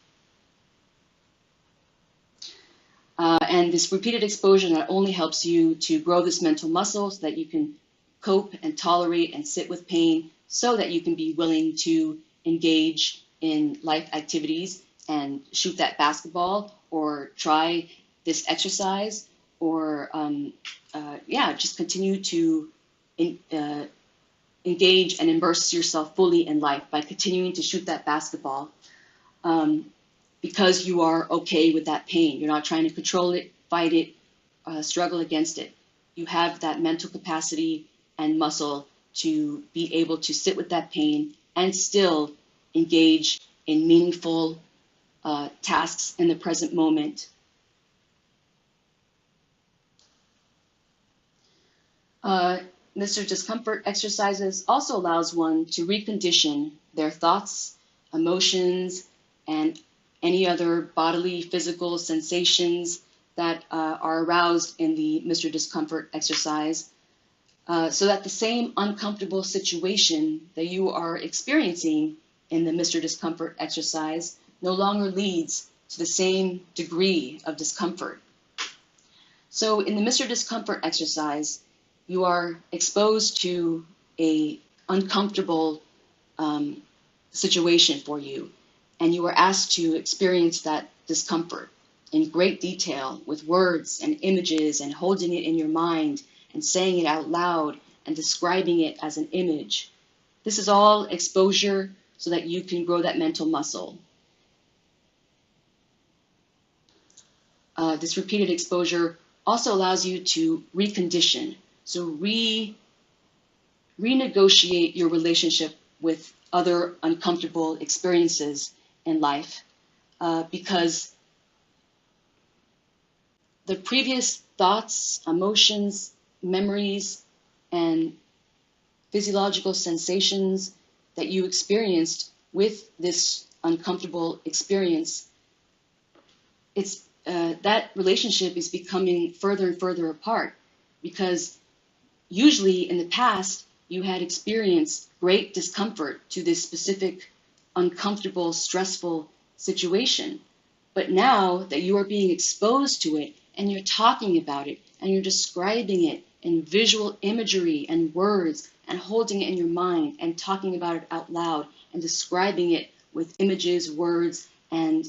And this repeated exposure not only helps you to grow this mental muscle so that you can cope and tolerate and sit with pain, so that you can be willing to engage in life activities and shoot that basketball or try this exercise, or just continue to engage and immerse yourself fully in life by continuing to shoot that basketball, because you are okay with that pain. You're not trying to control it, fight it, struggle against it. You have that mental capacity and muscle to be able to sit with that pain and still engage in meaningful tasks in the present moment. Mr. Discomfort exercises also allows one to recondition their thoughts, emotions, and any other bodily, physical sensations that are aroused in the Mr. Discomfort exercise, so that the same uncomfortable situation that you are experiencing in the Mr. Discomfort exercise no longer leads to the same degree of discomfort. So in the Mr. Discomfort exercise, you are exposed to a uncomfortable situation for you, and you are asked to experience that discomfort in great detail with words and images, and holding it in your mind and saying it out loud and describing it as an image. This is all exposure so that you can grow that mental muscle. This repeated exposure also allows you to recondition. So renegotiate your relationship with other uncomfortable experiences in life, because the previous thoughts, emotions, memories, and physiological sensations that you experienced with this uncomfortable experience, that relationship is becoming further and further apart, because usually in the past, you had experienced great discomfort to this specific uncomfortable, stressful situation. But now that you are being exposed to it, and you're talking about it, and you're describing it in visual imagery and words, and holding it in your mind, and talking about it out loud, and describing it with images, words, and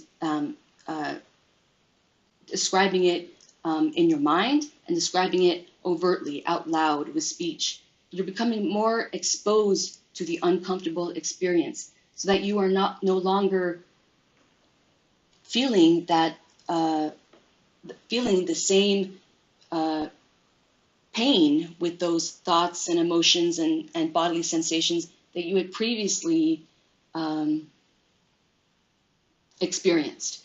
describing it in your mind, and describing it overtly out loud with speech, you're becoming more exposed to the uncomfortable experience, so that you are no longer feeling that feeling the same pain with those thoughts and emotions and bodily sensations that you had previously experienced.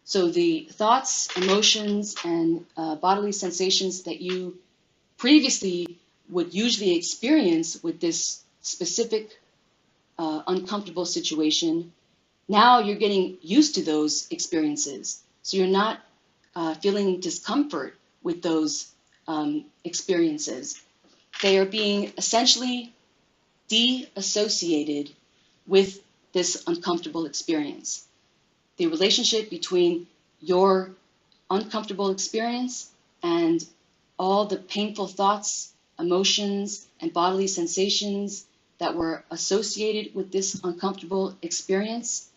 So the thoughts, emotions, and bodily sensations that you previously would usually experience with this specific uncomfortable situation, now you're getting used to those experiences. So you're not feeling discomfort with those experiences. They are being essentially de-associated with this uncomfortable experience. The relationship between your uncomfortable experience and all the painful thoughts, emotions, and bodily sensations that were associated with this uncomfortable experience,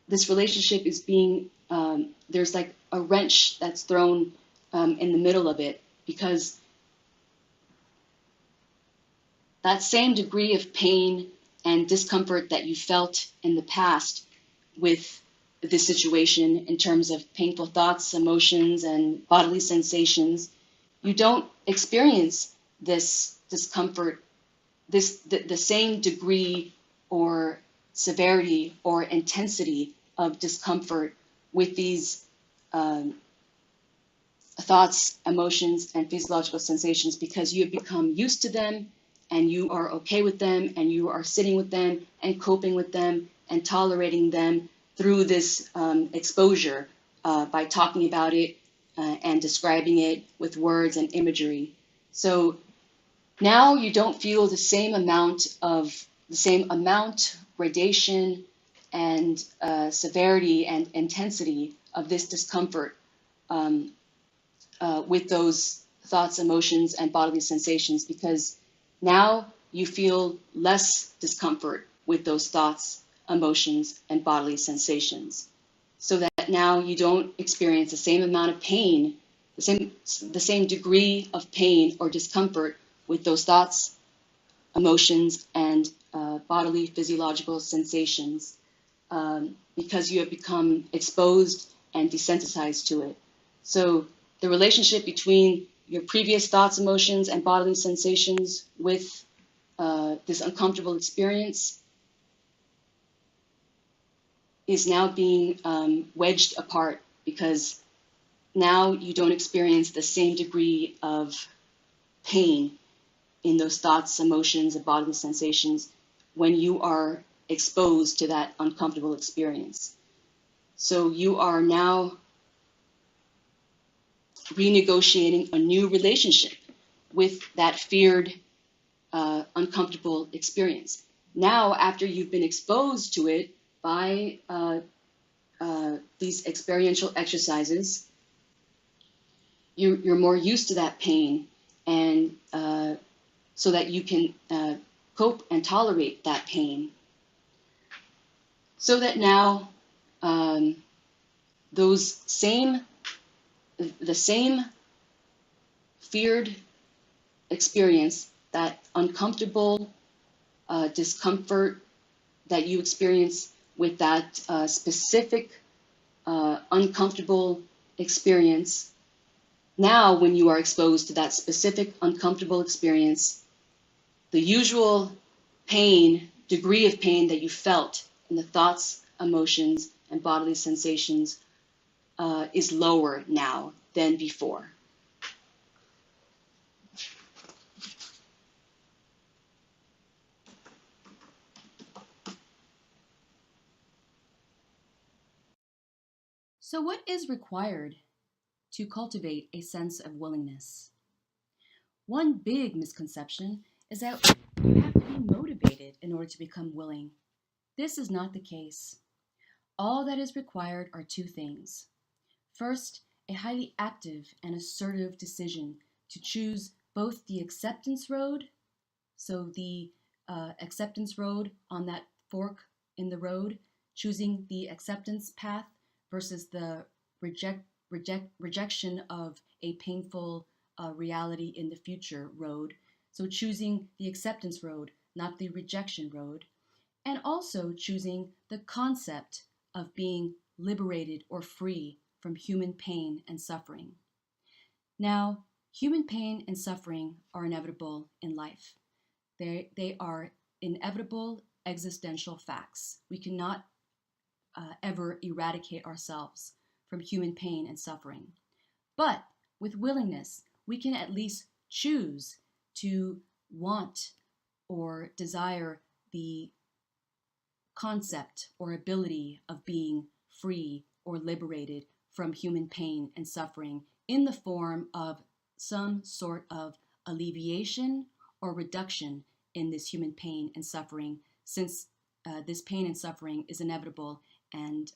this relationship is being, there's like a wrench that's thrown in the middle of it, because that same degree of pain and discomfort that you felt in the past with this situation in terms of painful thoughts, emotions, and bodily sensations, you don't experience this discomfort, the same degree or severity or intensity of discomfort with these thoughts, emotions, and physiological sensations, because you have become used to them and you are okay with them and you are sitting with them and coping with them and tolerating them through this exposure by talking about it and describing it with words and imagery. So now you don't feel the same amount, gradation, and severity and intensity of this discomfort with those thoughts, emotions, and bodily sensations, because now you feel less discomfort with those thoughts, emotions, and bodily sensations. So that now you don't experience the same amount of pain, the same degree of pain or discomfort with those thoughts, emotions, and bodily physiological sensations, because you have become exposed and desensitized to it. So the relationship between your previous thoughts, emotions, and bodily sensations with this uncomfortable experience is now being wedged apart, because now you don't experience the same degree of pain in those thoughts, emotions, and bodily sensations when you are exposed to that uncomfortable experience. So you are now renegotiating a new relationship with that feared, uncomfortable experience. Now, after you've been exposed to it by these experiential exercises, you're more used to that pain, and so that you can cope and tolerate that pain. So that now the same feared experience, that uncomfortable discomfort that you experience with that specific uncomfortable experience, now when you are exposed to that specific uncomfortable experience, the usual pain, degree of pain that you felt in the thoughts, emotions, and bodily sensations is lower now than before. So what is required to cultivate a sense of willingness? One big misconception is that you have to be motivated in order to become willing. This is not the case. All that is required are two things. First, a highly active and assertive decision to choose both the acceptance road, so the acceptance road on that fork in the road, choosing the acceptance path versus the rejection of a painful reality in the future road. So choosing the acceptance road, not the rejection road, and also choosing the concept of being liberated or free from human pain and suffering. Now, human pain and suffering are inevitable in life. They are inevitable existential facts. We cannot ever eradicate ourselves from human pain and suffering. But with willingness, we can at least choose to want or desire the concept or ability of being free or liberated from human pain and suffering in the form of some sort of alleviation or reduction in this human pain and suffering, since this pain and suffering is inevitable and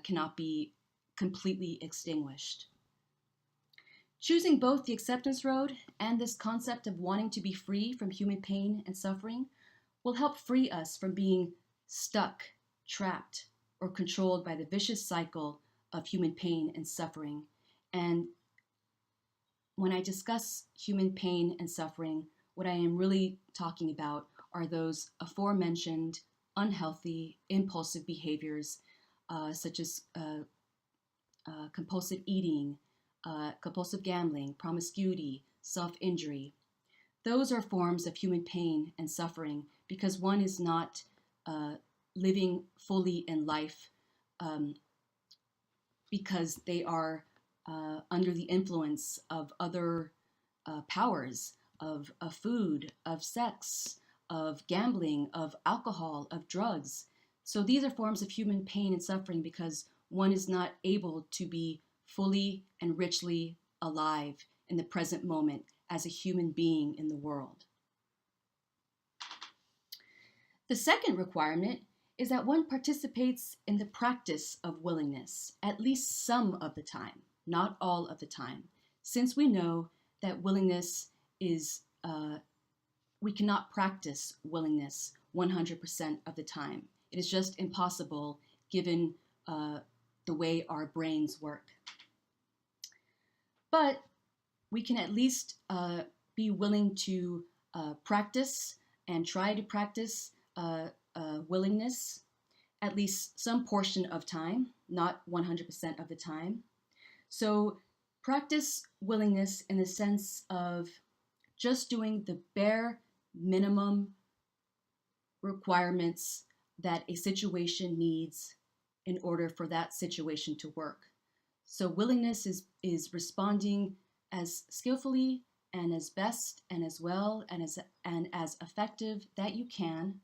cannot be completely extinguished. Choosing both the acceptance road and this concept of wanting to be free from human pain and suffering will help free us from being stuck, trapped, or controlled by the vicious cycle of human pain and suffering. And when I discuss human pain and suffering, what I am really talking about are those aforementioned unhealthy, impulsive behaviors, such as compulsive eating, compulsive gambling, promiscuity, self-injury. Those are forms of human pain and suffering because one is not living fully in life because they are under the influence of other powers, of food, of sex, of gambling, of alcohol, of drugs. So these are forms of human pain and suffering because one is not able to be fully and richly alive in the present moment as a human being in the world. The second requirement is that one participates in the practice of willingness at least some of the time, not all of the time, since we know that willingness is, we cannot practice willingness 100% of the time. It is just impossible given the way our brains work. But we can at least be willing to practice and try to practice willingness at least some portion of time, not 100% of the time. So practice willingness in the sense of just doing the bare minimum requirements that a situation needs in order for that situation to work. So willingness is responding as skillfully and as best and as well and as effective that you can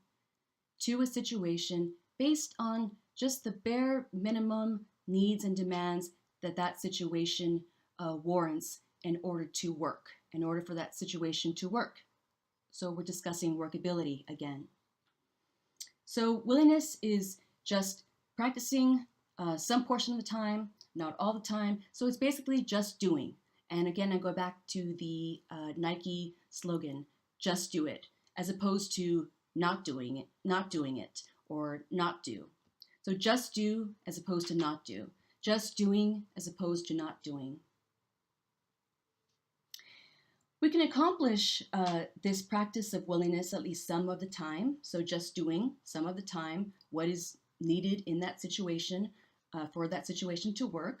to a situation based on just the bare minimum needs and demands that that situation warrants in order to work, in order for that situation to work. So we're discussing workability again. So willingness is just practicing some portion of the time, not all the time. So it's basically just doing. And again, I go back to the Nike slogan, just do it, as opposed to not doing it, or not do. So just do as opposed to not do. Just doing as opposed to not doing. We can accomplish this practice of willingness at least some of the time. So just doing some of the time what is needed in that situation for that situation to work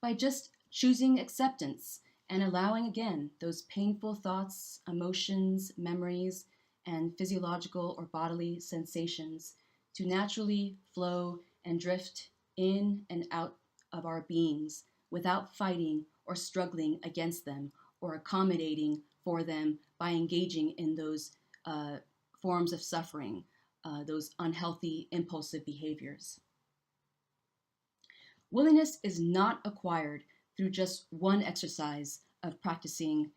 by just choosing acceptance and allowing, again, those painful thoughts, emotions, memories, and physiological or bodily sensations to naturally flow and drift in and out of our beings without fighting or struggling against them or accommodating for them by engaging in those forms of suffering, those unhealthy, impulsive behaviors. Willingness is not acquired through just one exercise of practicing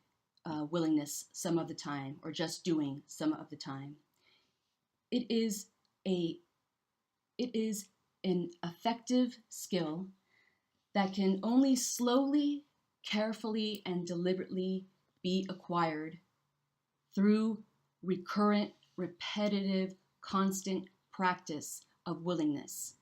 willingness some of the time or just doing some of the time. It is an effective skill that can only slowly, carefully, and deliberately be acquired through recurrent, repetitive, constant practice of willingness,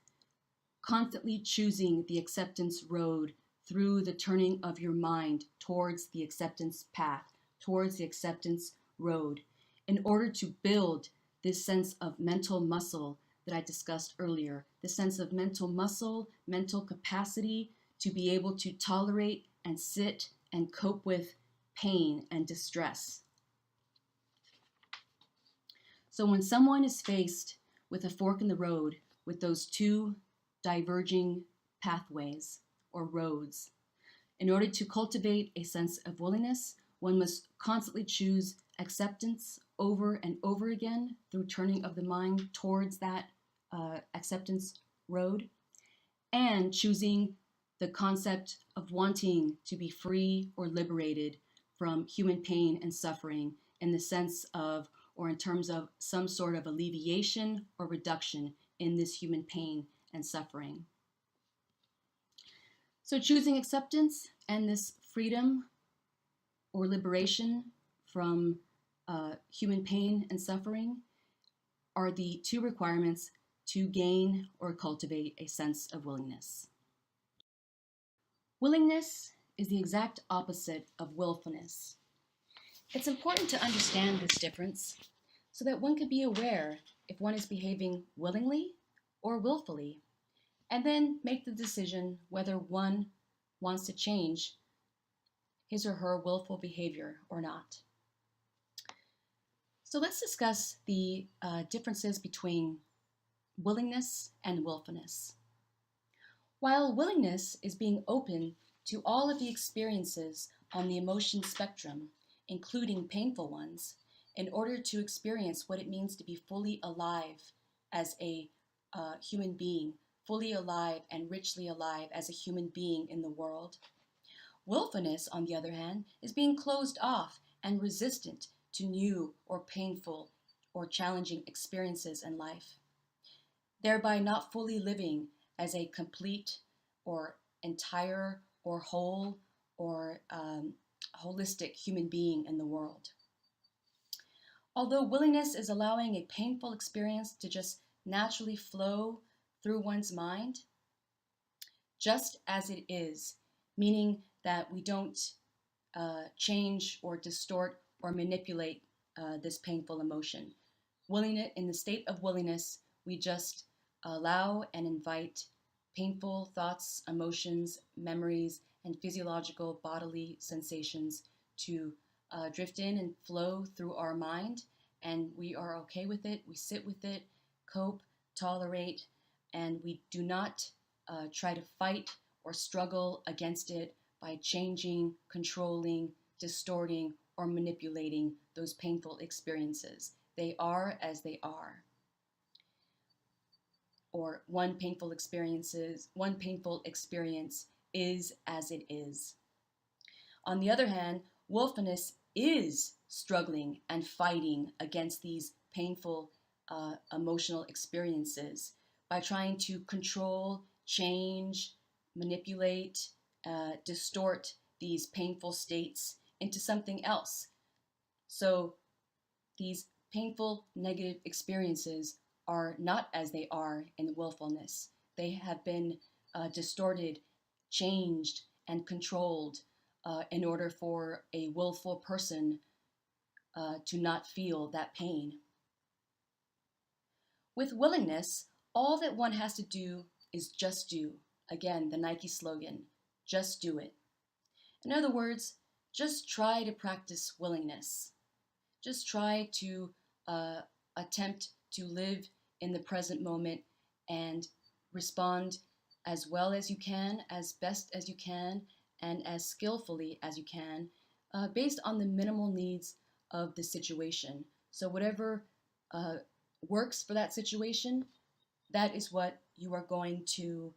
constantly choosing the acceptance road through the turning of your mind towards the acceptance path, towards the acceptance road, in order to build this sense of mental muscle that I discussed earlier, the sense of mental muscle, mental capacity to be able to tolerate and sit and cope with pain and distress. So when someone is faced with a fork in the road, with those two diverging pathways or roads, in order to cultivate a sense of willingness, one must constantly choose acceptance over and over again through turning of the mind towards that acceptance road, and choosing the concept of wanting to be free or liberated from human pain and suffering in the sense of, or in terms of, some sort of alleviation or reduction in this human pain and suffering. So choosing acceptance and this freedom or liberation from human pain and suffering are the two requirements to gain or cultivate a sense of willingness. Willingness is the exact opposite of willfulness. It's important to understand this difference so that one can be aware if one is behaving willingly or willfully, and then make the decision whether one wants to change his or her willful behavior or not. So let's discuss the differences between willingness and willfulness. While willingness is being open to all of the experiences on the emotion spectrum, including painful ones, in order to experience what it means to be fully alive as a human being, fully alive and richly alive as a human being in the world. Willfulness, on the other hand, is being closed off and resistant to new or painful or challenging experiences in life, thereby not fully living as a complete or entire or whole or holistic human being in the world. Although willingness is allowing a painful experience to just naturally flow through one's mind, just as it is, meaning that we don't change or distort or manipulate this painful emotion. In the state of willingness, we just allow and invite painful thoughts, emotions, memories, and physiological bodily sensations to drift in and flow through our mind, and we are okay with it. We sit with it, cope, tolerate, and we do not try to fight or struggle against it by changing, controlling, distorting, or manipulating those painful experiences. They are as they are. Or one painful experience is as it is. On the other hand, willfulness is struggling and fighting against these painful emotional experiences by trying to control, change, manipulate, distort these painful states into something else. So these painful negative experiences are not as they are in willfulness. They have been distorted, changed, and controlled in order for a willful person to not feel that pain. With willingness, all that one has to do is just do. Again, the Nike slogan, just do it. In other words, just try to practice willingness. Just try to attempt to live in the present moment and respond as well as you can, as best as you can, and as skillfully as you can, based on the minimal needs of the situation. So whatever works for that situation, that is what you are going to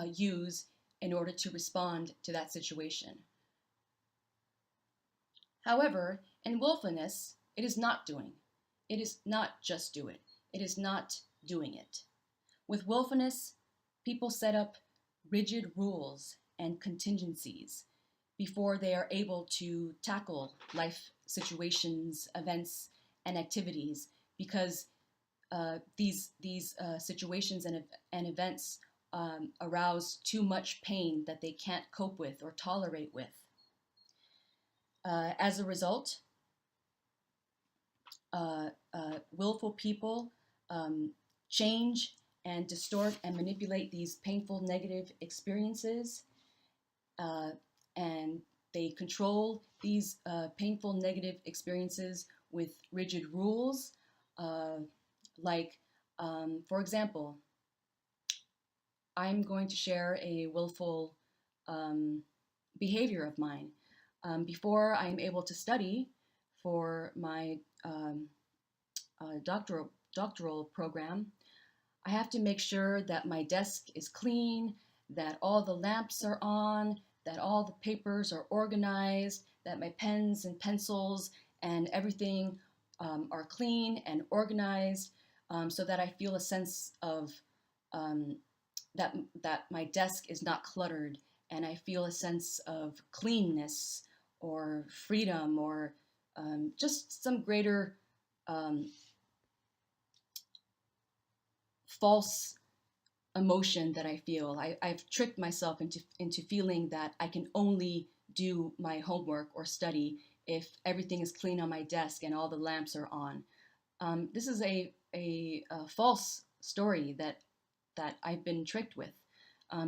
use in order to respond to that situation. However, in willfulness, it is not doing. It is not just do it. It is not doing it. With willfulness, people set up rigid rules and contingencies before they are able to tackle life situations, events, and activities, because these situations and events arouse too much pain that they can't cope with or tolerate with. As a result, willful people change and distort and manipulate these painful negative experiences, uh, and they control these painful negative experiences with rigid rules, uh, like, for example, I'm going to share a willful um, behavior of mine. Before I'm able to study for my doctoral program, I have to make sure that my desk is clean, that all the lamps are on, that all the papers are organized, that my pens and pencils and everything are clean and organized, so that I feel a sense of um, that my desk is not cluttered, and I feel a sense of cleanness or freedom, or just some greater um, false emotion that I feel. I've tricked myself into feeling that I can only do my homework or study if everything is clean on my desk and all the lamps are on. This is a false story that I've been tricked with,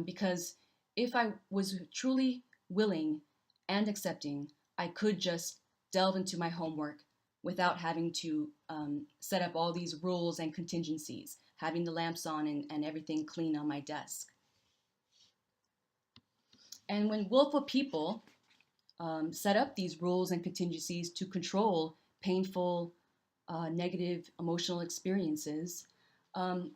because if I was truly willing and accepting, I could just delve into my homework without having to set up all these rules and contingencies, having the lamps on and everything clean on my desk. And when willful people set up these rules and contingencies to control painful, negative emotional experiences, um,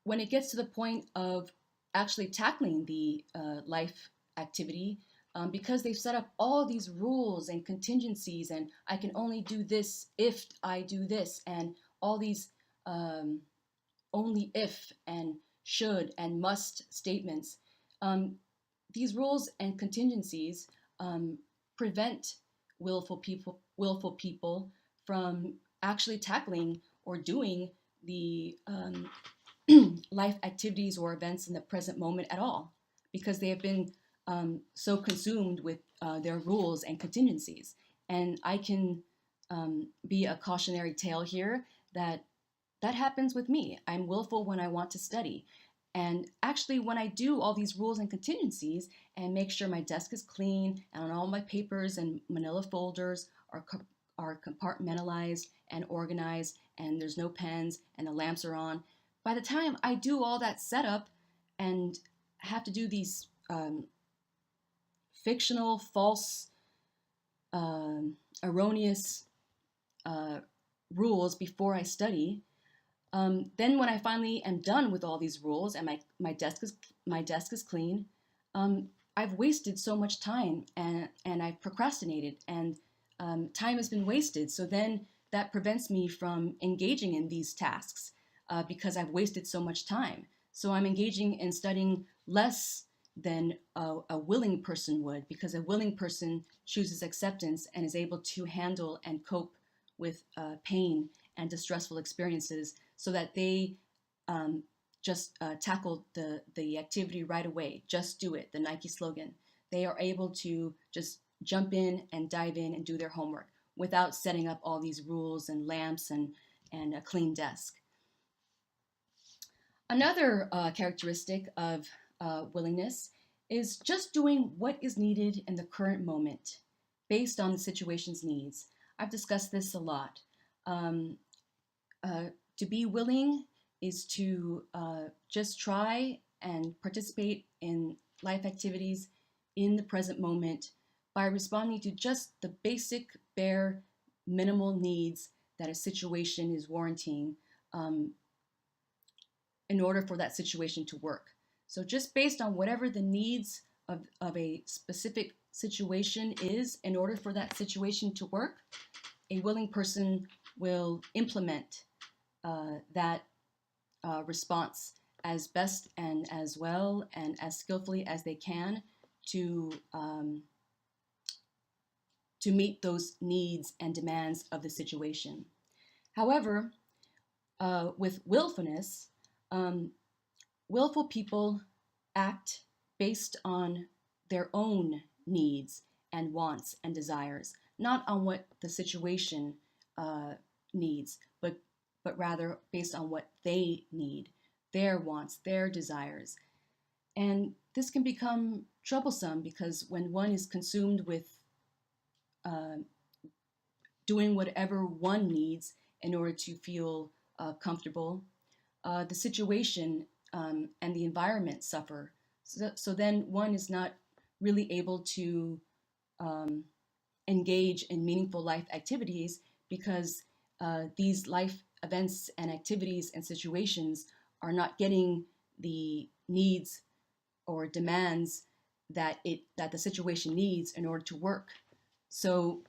when it gets to the point of actually tackling the life activity, because they've set up all these rules and contingencies, and I can only do this if I do this, and all these um, only if and should and must statements, um, these rules and contingencies prevent willful people from actually tackling or doing the life activities or events in the present moment at all, because they have been so consumed with their rules and contingencies. And I can be a cautionary tale here that that happens with me. I'm willful when I want to study. And actually, when I do all these rules and contingencies and make sure my desk is clean and all my papers and manila folders are compartmentalized and organized, and there's no pens and the lamps are on, by the time I do all that setup and have to do these fictional, false, erroneous uh, rules before I study, then when I finally am done with all these rules and my desk is clean, I've wasted so much time, and I've procrastinated, and time has been wasted. So then that prevents me from engaging in these tasks, because I've wasted so much time. So I'm engaging in studying less than a willing person would, because a willing person chooses acceptance and is able to handle and cope with pain and distressful experiences, so that they just tackle the activity right away. Just do it, the Nike slogan. They are able to just jump in and dive in and do their homework without setting up all these rules and lamps and a clean desk. Another characteristic of willingness is just doing what is needed in the current moment based on the situation's needs. I've discussed this a lot. Um, to be willing is to just try and participate in life activities in the present moment by responding to just the basic, bare, minimal needs that a situation is warranting, in order for that situation to work. So just based on whatever the needs of a specific situation is, in order for that situation to work, a willing person will implement that response as best and as well and as skillfully as they can to meet those needs and demands of the situation. However, with willfulness, willful people act based on their own needs and wants and desires, not on what the situation needs, but rather based on what they need, their wants, their desires. And this can become troublesome because when one is consumed with uh, doing whatever one needs in order to feel comfortable, the situation and the environment suffer. So then one is not really able to um, engage in meaningful life activities because these life events and activities and situations are not getting the needs or demands that the situation needs in order to work. So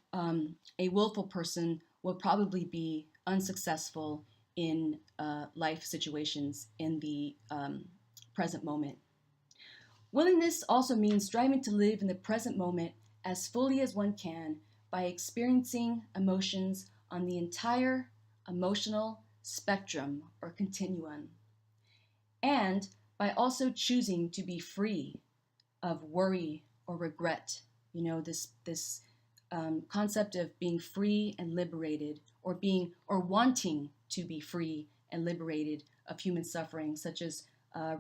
a willful person will probably be unsuccessful in life situations in the present moment. Willingness also means striving to live in the present moment as fully as one can by experiencing emotions on the entire emotional spectrum or continuum, and by also choosing to be free of worry or regret. You know, this concept of being free and liberated, or wanting to be free and liberated of human suffering, such as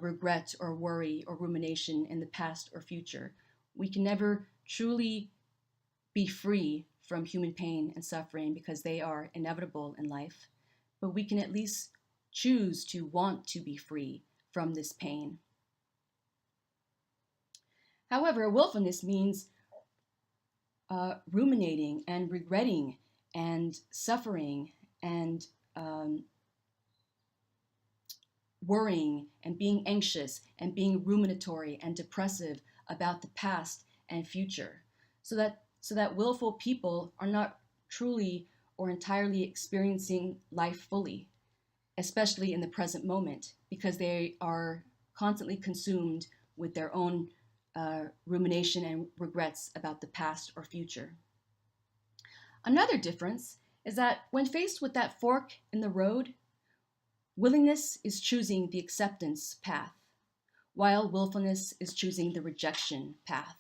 regret or worry or rumination in the past or future. We can never truly be free from human pain and suffering because they are inevitable in life, but we can at least choose to want to be free from this pain. However, willfulness means ruminating and regretting and suffering and worrying and being anxious and being ruminatory and depressive about the past and future. So that willful people are not truly or entirely experiencing life fully, especially in the present moment, because they are constantly consumed with their own rumination and regrets about the past or future. Another difference is that when faced with that fork in the road, willingness is choosing the acceptance path, while willfulness is choosing the rejection path.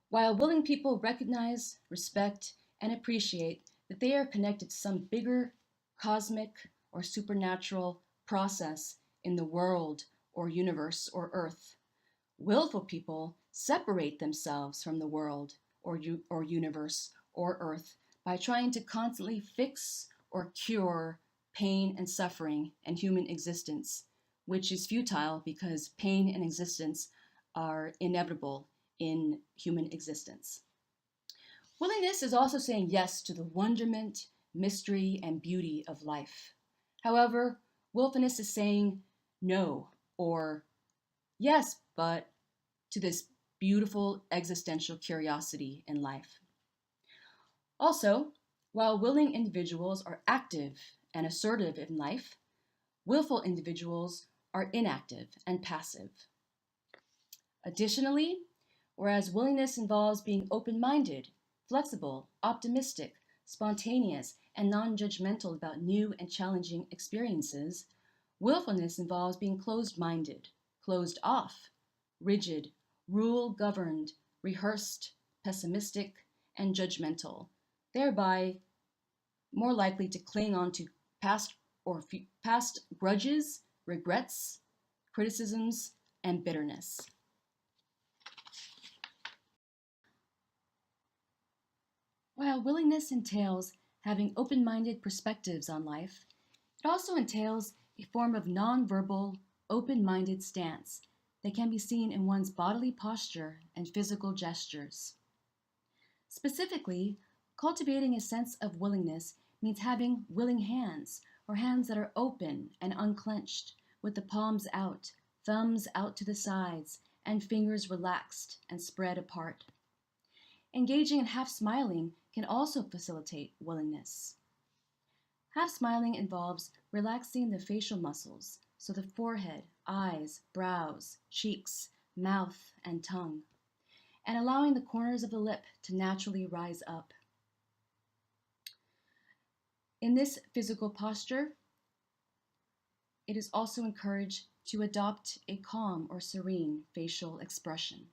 While willing people recognize, respect, and appreciate that they are connected to some bigger cosmic or supernatural process in the world or universe or earth, willful people separate themselves from the world or universe or earth by trying to constantly fix or cure pain and suffering and human existence, which is futile because pain and existence are inevitable in human existence. Willingness is also saying yes to the wonderment, mystery, and beauty of life. However, willfulness is saying no or yes, but to this beautiful existential curiosity in life. Also, while willing individuals are active and assertive in life, willful individuals are inactive and passive. Additionally, whereas willingness involves being open minded, flexible, optimistic, spontaneous, and non judgmental about new and challenging experiences, willfulness involves being closed minded, closed off, rigid, rule governed, rehearsed, pessimistic, and judgmental, thereby more likely to cling on to past grudges, regrets, criticisms, and bitterness. While willingness entails having open minded perspectives on life, it also entails a form of nonverbal, open minded stance that can be seen in one's bodily posture and physical gestures. Specifically, cultivating a sense of willingness means having willing hands, or hands that are open and unclenched, with the palms out, thumbs out to the sides, and fingers relaxed and spread apart. Engaging in half smiling can also facilitate willingness. Half smiling involves relaxing the facial muscles, so the forehead, eyes, brows, cheeks, mouth, and tongue, and allowing the corners of the lip to naturally rise up. In this physical posture, it is also encouraged to adopt a calm or serene facial expression.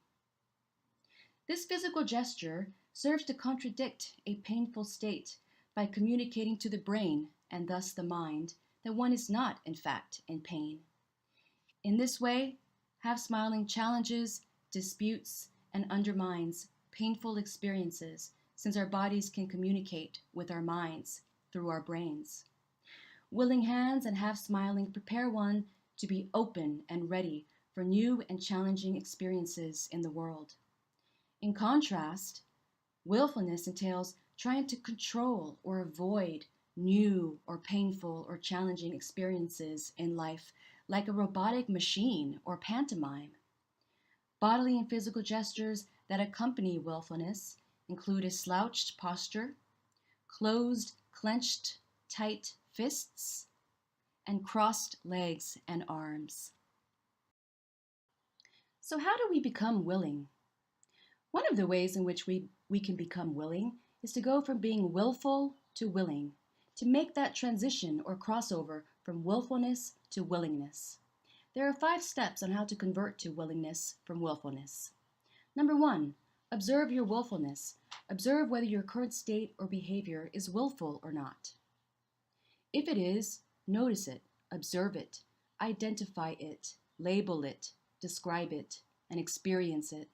This physical gesture serves to contradict a painful state by communicating to the brain, and thus the mind, that one is not, in fact, in pain. In this way, half smiling challenges, disputes, and undermines painful experiences, since our bodies can communicate with our minds through our brains. Willing hands and half smiling prepare one to be open and ready for new and challenging experiences in the world. In contrast, willfulness entails trying to control or avoid new or painful or challenging experiences in life, like a robotic machine or pantomime. Bodily and physical gestures that accompany willfulness include a slouched posture, closed, clenched, tight fists, and crossed legs and arms. So, how do we become willing? One of the ways in which we can become willing is to go from being willful to willing, to make that transition or crossover from willfulness to willingness. There are 5 steps on how to convert to willingness from willfulness. Number 1, observe your willfulness. Observe whether your current state or behavior is willful or not. If it is, notice it, observe it, identify it, label it, describe it, and experience it.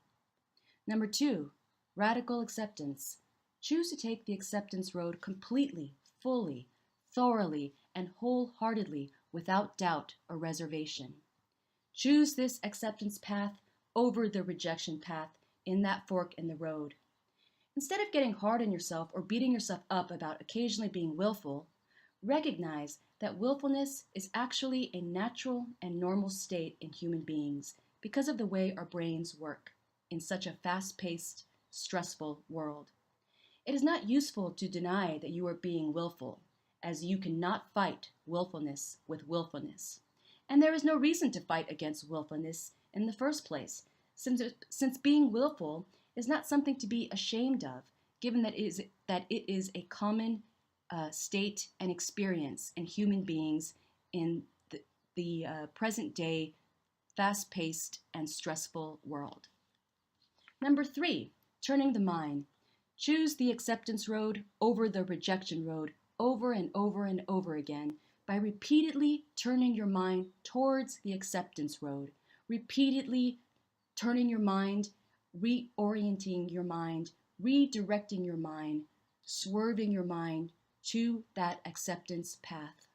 Number 2, radical acceptance. Choose to take the acceptance road completely, fully, thoroughly, and wholeheartedly without doubt or reservation. Choose this acceptance path over the rejection path in that fork in the road. Instead of getting hard on yourself or beating yourself up about occasionally being willful, recognize that willfulness is actually a natural and normal state in human beings because of the way our brains work in such a fast-paced, stressful world. It is not useful to deny that you are being willful, as you cannot fight willfulness with willfulness. And there is no reason to fight against willfulness in the first place, since being willful is not something to be ashamed of, given that it is a common state and experience in human beings in the present day, fast-paced and stressful world. Number 3, turning the mind. Choose the acceptance road over the rejection road over and over and over again by repeatedly turning your mind towards the acceptance road, repeatedly turning your mind, reorienting your mind, redirecting your mind, swerving your mind to that acceptance path.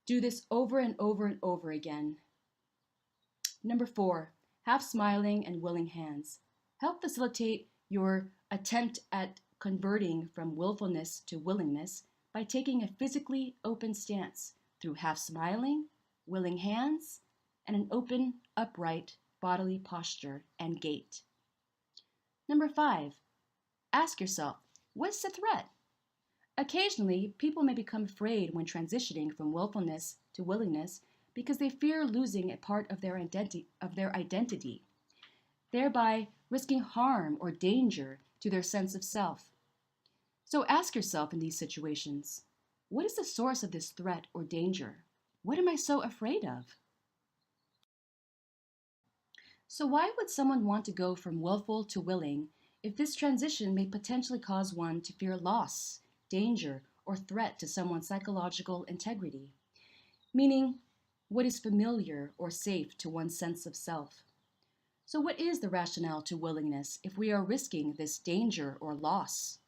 Do this over and over and over again. Number 4, half smiling and willing hands. Help facilitate your attempt at converting from willfulness to willingness by taking a physically open stance through half smiling, willing hands, and an open, upright bodily posture and gait. Number 5, ask yourself, what's the threat? Occasionally, people may become afraid when transitioning from willfulness to willingness because they fear losing a part of their identity, thereby risking harm or danger to their sense of self. So ask yourself in these situations, what is the source of this threat or danger? What am I so afraid of? So why would someone want to go from willful to willing if this transition may potentially cause one to fear loss, danger, or threat to someone's psychological integrity? Meaning, what is familiar or safe to one's sense of self? So what is the rationale to willingness if we are risking this danger or loss?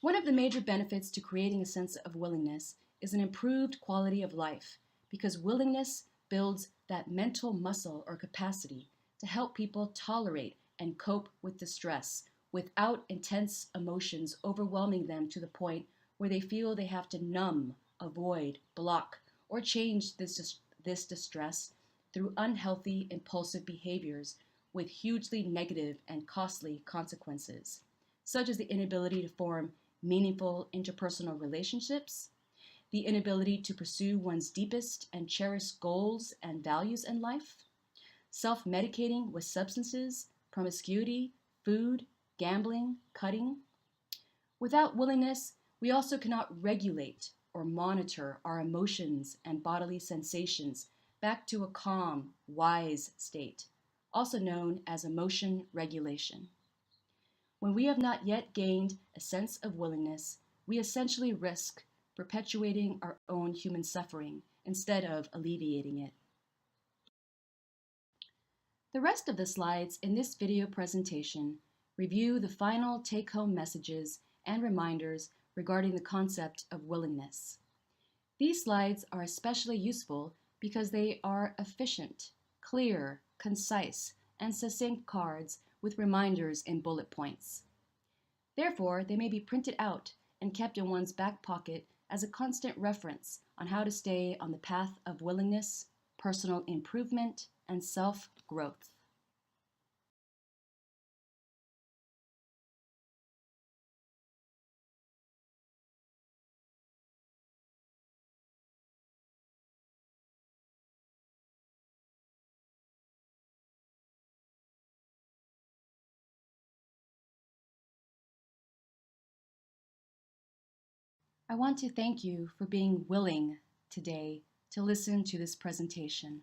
One of the major benefits to creating a sense of willingness is an improved quality of life, because willingness builds that mental muscle or capacity to help people tolerate and cope with distress without intense emotions overwhelming them to the point where they feel they have to numb, avoid, block, or change this distress through unhealthy, impulsive behaviors with hugely negative and costly consequences, such as the inability to form meaningful interpersonal relationships, the inability to pursue one's deepest and cherished goals and values in life, self-medicating with substances, promiscuity, food, gambling, cutting. Without willingness, we also cannot regulate or monitor our emotions and bodily sensations back to a calm, wise state, also known as emotion regulation. When we have not yet gained a sense of willingness, we essentially risk perpetuating our own human suffering instead of alleviating it. The rest of the slides in this video presentation review the final take-home messages and reminders regarding the concept of willingness. These slides are especially useful because they are efficient, clear, concise, and succinct cards with reminders and bullet points. Therefore, they may be printed out and kept in one's back pocket as a constant reference on how to stay on the path of willingness, personal improvement, and self-growth. I want to thank you for being willing today to listen to this presentation.